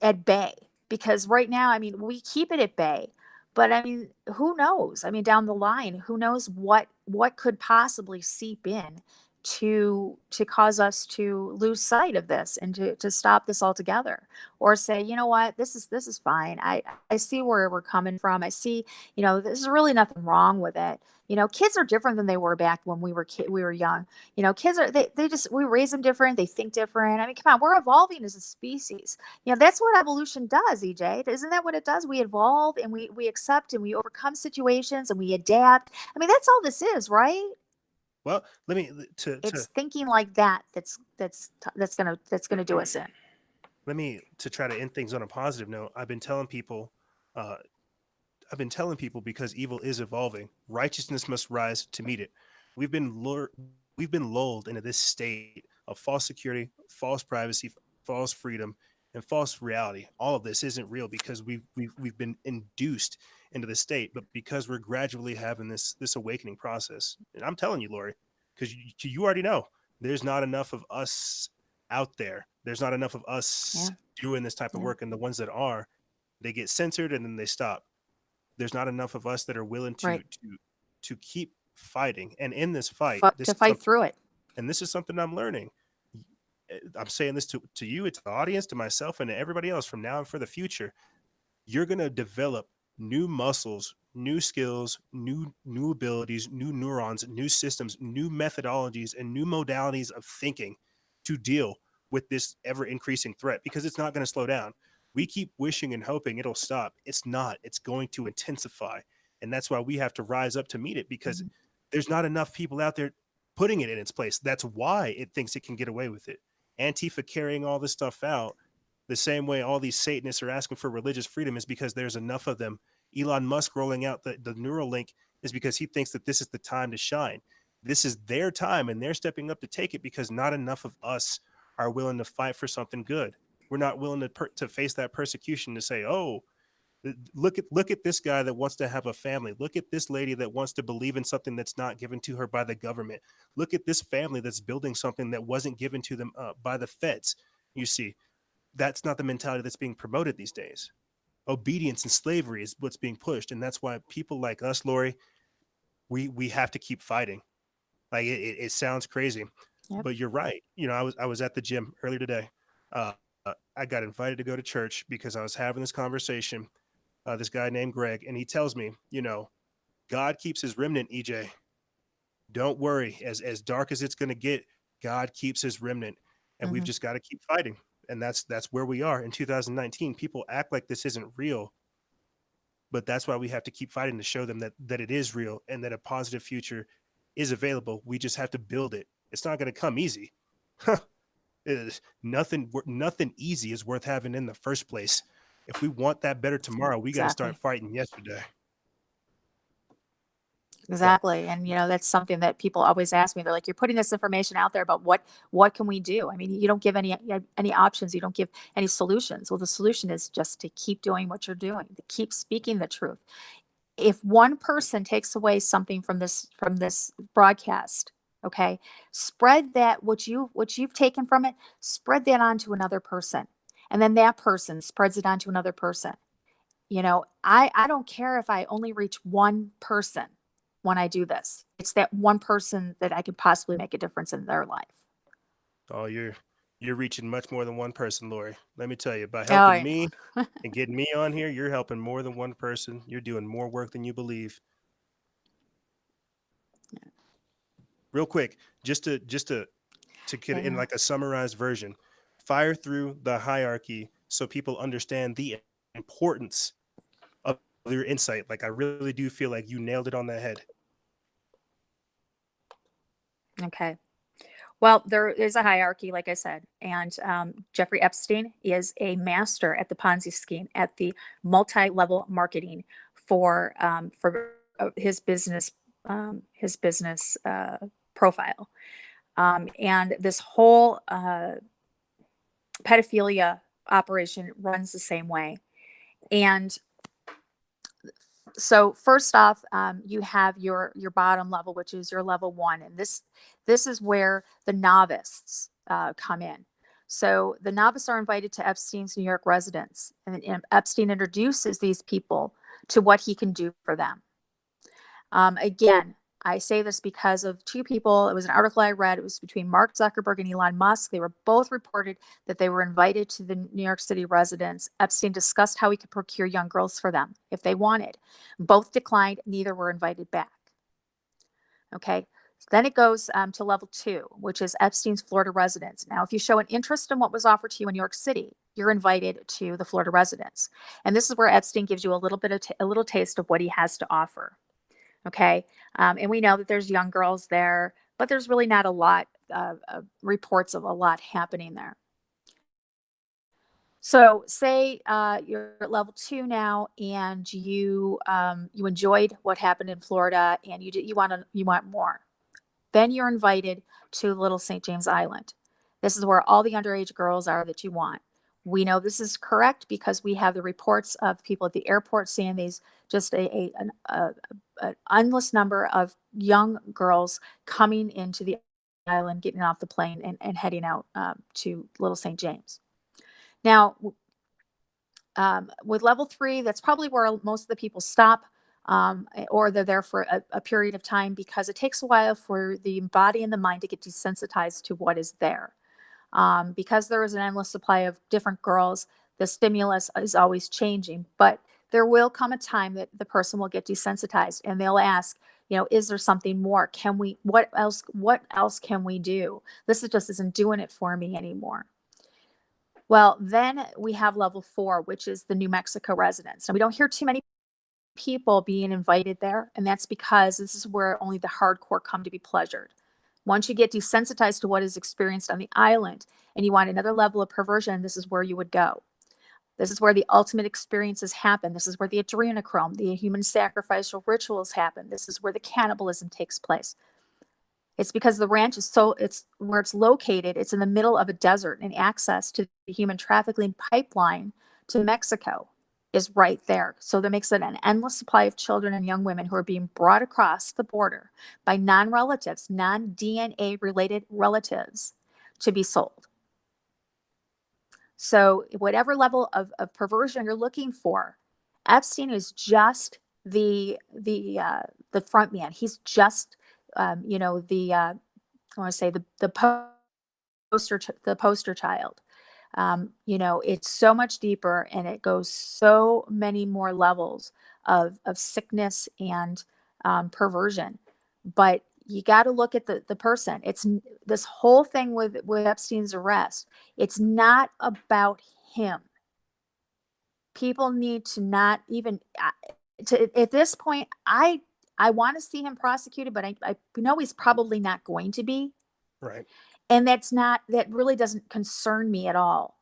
at bay. Because right now, I mean, we keep it at bay, but I mean, who knows? I mean, down the line, who knows what could possibly seep in to cause us to lose sight of this and to stop this altogether, or say, you know what, this is fine. I see where we're coming from. I see, there's really nothing wrong with it. Kids are different than they were back when we were young. Kids are they just we raise them different. They think different. I mean, come on, we're evolving as a species. That's what evolution does, EJ. Isn't that what it does? We evolve and we accept and we overcome situations and we adapt. I mean, that's all this is, right? Well, let me to It's thinking like that that's gonna do us in. let me to try to end things on a positive note. Uh, I've been telling people, because evil is evolving, righteousness must rise to meet it. We've been lured, we've been lulled into this state of false security, false privacy, false freedom, and false reality. All of this isn't real because we've been induced into this state, but because we're gradually having this awakening process. And I'm telling you, Laurie, because you already know there's not enough of us out there. There's not enough of Yeah. us doing this type of Yeah. work, and the ones that are, they get censored and then they stop. There's not enough of us that are willing Right. to keep fighting. And in this fight, To fight through it. this is something I'm learning. I'm saying this to you, to the audience, to myself, and to everybody else from now and for the future. You're going to develop new muscles, new skills, new abilities, new neurons, new systems, new methodologies, and new modalities of thinking to deal with this ever increasing threat, because it's not going to slow down. We keep wishing and hoping it'll stop. It's not. It's going to intensify. And that's why we have to rise up to meet it, because Mhm. there's not enough people out there putting it in its place. That's why it thinks it can get away with it. Antifa carrying all this stuff out the same way all these Satanists are asking for religious freedom is because there's enough of them. Elon Musk rolling out the Neuralink is because he thinks that this is the time to shine. This is their time, and they're stepping up to take it, because not enough of us are willing to fight for something good. We're not willing to face that persecution, to say, oh, look at this guy that wants to have a family. Look at this lady that wants to believe in something that's not given to her by the government. Look at this family that's building something that wasn't given to them by the feds. You see, that's not the mentality that's being promoted these days. Obedience and slavery is what's being pushed, and that's why people like us, Laurie, we have to keep fighting. Like it sounds crazy, Yep. but you're right. I was at the gym earlier today. I got invited to go to church because I was having this conversation. This guy named Greg, and he tells me, God keeps his remnant. EJ, don't worry. As dark as it's going to get, God keeps his remnant, and we've Hmm. just got to keep fighting. And that's where we are in 2019. People act like this isn't real, but that's why we have to keep fighting to show them that it is real and that a positive future is available. We just have to build it. It's not going to come easy. Nothing easy is worth having in the first place. If we want that better tomorrow, we got to start Exactly. fighting yesterday. So, Exactly. And that's something that people always ask me. They're like, "You're putting this information out there, but what can we do?" I mean, you don't give any options. You don't give any solutions. Well, the solution is just to keep doing what you're doing, to keep speaking the truth. If one person takes away something from this broadcast, okay, spread that, what you've taken from it, spread that on to another person. And then that person spreads it on to another person. I don't care if I only reach one person when I do this. It's that one person that I could possibly make a difference in their life. oh, you're reaching much more than one person, Lori. Let me tell you, by Oh, helping yeah. me and getting me on here, you're helping more than one person. You're doing more work than you believe. Real quick, just to get it in Yeah. like a summarized version, fire through the hierarchy so people understand the importance of your insight. Like I really do feel like you nailed it on the head. Okay. Well, there is a hierarchy, like I said, and Jeffrey Epstein is a master at the Ponzi scheme, at the multi-level marketing for his business profile, and this whole pedophilia operation runs the same way. And so first off, you have your bottom level, which is your level one, and this is where the novices come in. So the novices are invited to Epstein's New York residence, and Epstein introduces these people to what he can do for them. Again, I say this because of two people. It was an article I read. It was between Mark Zuckerberg and Elon Musk. They were both reported that they were invited to the New York City residence. Epstein discussed how he could procure young girls for them if they wanted. Both declined. Neither were invited back. Okay. Then it goes to level two, which is Epstein's Florida residence. Now, if you show an interest in what was offered to you in New York City, you're invited to the Florida residence. And this is where Epstein gives you a little bit of a little taste of what he has to offer. Okay. And we know that there's young girls there, but there's really not a lot of reports of a lot happening there. So, say you're at level two now, and you enjoyed what happened in Florida, and you want more. Then you're invited to Little St. James Island. This is where all the underage girls are that you want. We know this is correct because we have the reports of people at the airport seeing these, just an endless number of young girls coming into the island, getting off the plane, and heading out to Little St. James. Now, with level 3, that's probably where most of the people stop, or they're there for a period of time, because it takes a while for the body and the mind to get desensitized to what is there. Because there is an endless supply of different girls, the stimulus is always changing. But there will come a time that the person will get desensitized, and they'll ask, is there something more? What else can we do? This just isn't doing it for me anymore. Well, then we have level 4, which is the New Mexico residents. And we don't hear too many people being invited there, and that's because this is where only the hardcore come to be pleasured. Once you get desensitized to what is experienced on the island and you want another level of perversion, this is where you would go. This is where the ultimate experiences happen. This is where the adrenochrome, the human sacrificial rituals happen. This is where the cannibalism takes place. It's because the ranch is it's where it's located. It's in the middle of a desert, and access to the human trafficking pipeline to Mexico is right there. So that makes it an endless supply of children and young women who are being brought across the border by non-relatives, non-DNA related relatives, to be sold. So whatever level of perversion you're looking for, Epstein is just the front man. He's just I want to say the poster child. It's so much deeper, and it goes so many more levels of sickness and perversion. But you got to look at the person. It's this whole thing with Epstein's arrest. It's not about him. People need to not even at this point. I want to see him prosecuted, but I know he's probably not going to be. Right. And that really doesn't concern me at all.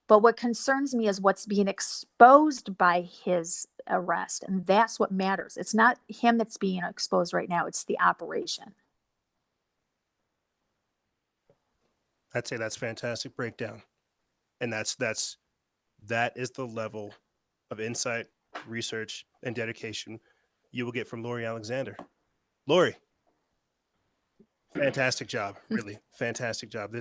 But what concerns me is what's being exposed by his arrest. And that's what matters. It's not him that's being exposed right now, it's the operation. I'd say that's fantastic breakdown. And that is the level of insight, research, and dedication you will get from Laurie Alexander. Laurie, fantastic job, really fantastic job.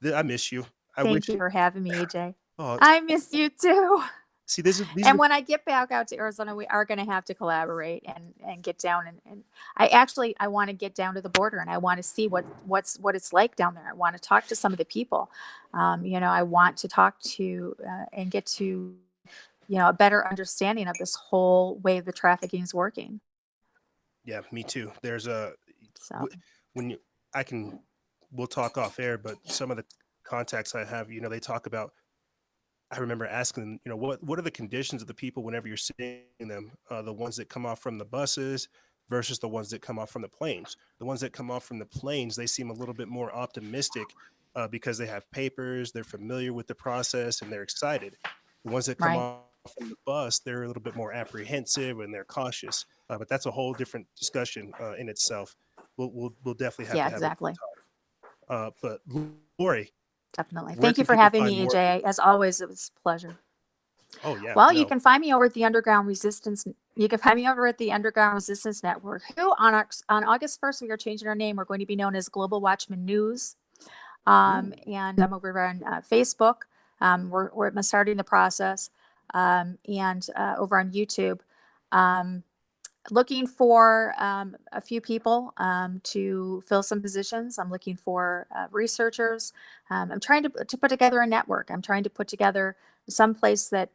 I miss you. I Thank wish. you for having me, AJ. Oh, I miss you too. see, these are And the when I get back out to Arizona, we are going to have to collaborate and get down, and I want to get down to the border, and I want to see what it's like down there. I want to talk to some of the people. I want to talk to and get to a better understanding of this whole way the trafficking is working. yeah, me too. There's a So when you I can we'll talk off air, but some of the contacts I have, they talk about. I remember asking them, what are the conditions of the people whenever you're seeing them? The ones that come off from the buses versus the ones that come off from the planes. The ones that come off from the planes, they seem a little bit more optimistic because they have papers, they're familiar with the process, and they're excited. The ones that come right, off from the bus, they're a little bit more apprehensive and they're cautious. But that's a whole different discussion in itself. We'll definitely have yeah, to have a exactly, but Lori, definitely. where Thank you can for people having find me, more? AJ. As always, it was a pleasure. Oh yeah, Well, you no. can find me over at the Underground Resistance. You can find me over at the Underground Resistance Network. Who on August 1st we are changing our name. We're going to be known as Global Watchman News. Ooh. And I'm over on Facebook. We're starting the process, and over on YouTube. Um, Looking for a few people to fill some positions. I'm looking for researchers. I'm trying to put together a network. I'm trying to put together some place that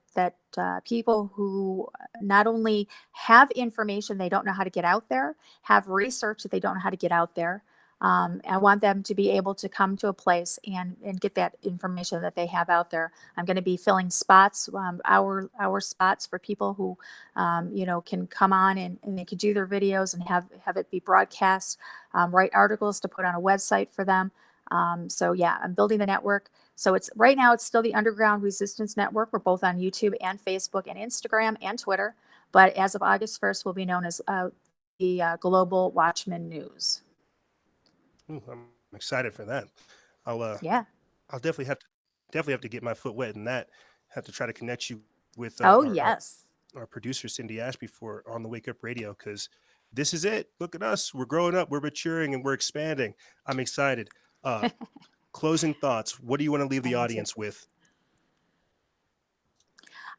people who not only have information they don't know how to get out there, have research that they don't know how to get out there. I want them to be able to come to a place and get that information that they have out there. I'm going to be filling spots, our spots for people who can come on and they could do their videos and have it be broadcast, write articles to put on a website for them. So yeah, I'm building the network. So it's right now it's still the Underground Resistance Network. We're both on YouTube and Facebook and Instagram and Twitter. But as of August 1st, we'll be known as the Global Watchman News. Ooh, I'm excited for that. I'll uh Yeah. I'll definitely have to get my foot wet in that. Have to try to connect you with Oh, yes. our producer Cindy Ashby for on the Wake Up Radio because this is it. Look at us. We're growing up, we're maturing, and we're expanding. I'm excited. Uh, Closing thoughts. What do you want to leave I the am too. audience with?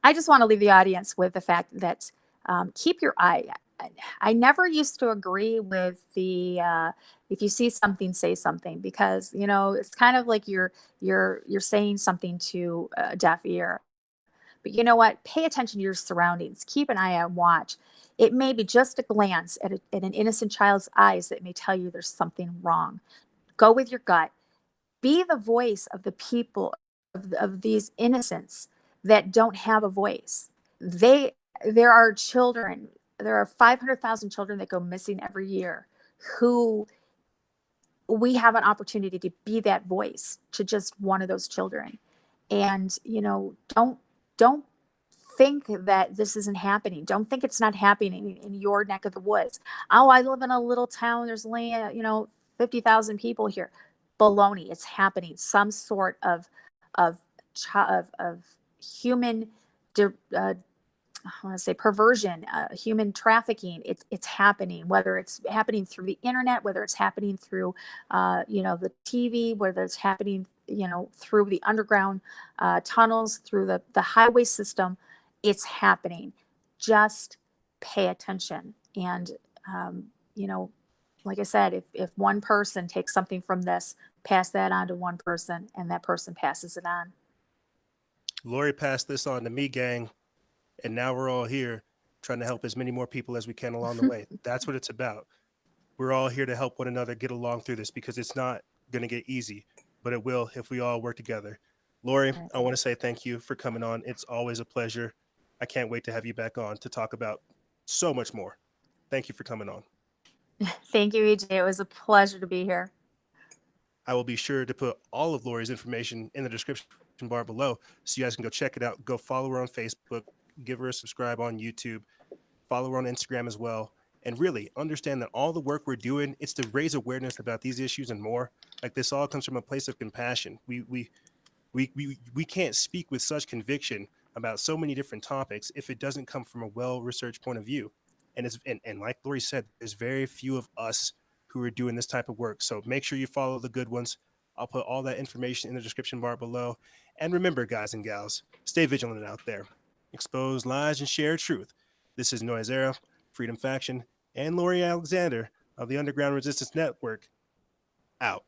I just want to leave the audience with the fact that keep your eye. I never used to agree with the if you see something, say something, because it's kind of like you're saying something to a deaf ear. But you know what? Pay attention to your surroundings. Keep an eye on watch. It may be just a glance at an innocent child's eyes that may tell you there's something wrong. Go with your gut. Be the voice of the people of these innocents that don't have a voice. They there are children, there are 500,000 children that go missing every year who we have an opportunity to be that voice to just one of those children. And don't think that this isn't happening. Don't think it's not happening in your neck of the woods. Oh, I live in a little town. There's only 50,000 people here. Baloney. It's happening. Some sort of of human I want to say perversion, human trafficking. It's happening. Whether it's happening through the internet, whether it's happening through, the TV, whether it's happening, through the underground tunnels, through the highway system, it's happening. Just pay attention. And um, you know, like I said, if one person takes something from this, pass that on to one person, and that person passes it on. Lori passed this on to me, gang, and now we're all here trying to help as many more people as we can along the way. That's what it's about. We're all here to help one another get along through this because it's not going to get easy, but it will if we all work together. Lori, Right. I want to say thank you for coming on. It's always a pleasure. I can't wait to have you back on to talk about so much more. Thank you for coming on. Thank you, EJ. It was a pleasure to be here. I will be sure to put all of Lori's information in the description bar below so you guys can go check it out. Go follow her on Facebook, give her a subscribe on YouTube, follow her on Instagram as well. And really understand that all the work we're doing, it's to raise awareness about these issues and more. Like this all comes from a place of compassion. We can't speak with such conviction about so many different topics if it doesn't come from a well-researched point of view. And like Lori said, there's very few of us who are doing this type of work. So make sure you follow the good ones. I'll put all that information in the description bar below. And remember, guys and gals, stay vigilant out there. Expose lies and share truth. This is Noise Era, Freedom Faction, and Laurie Alexander of the Underground Resistance Network out.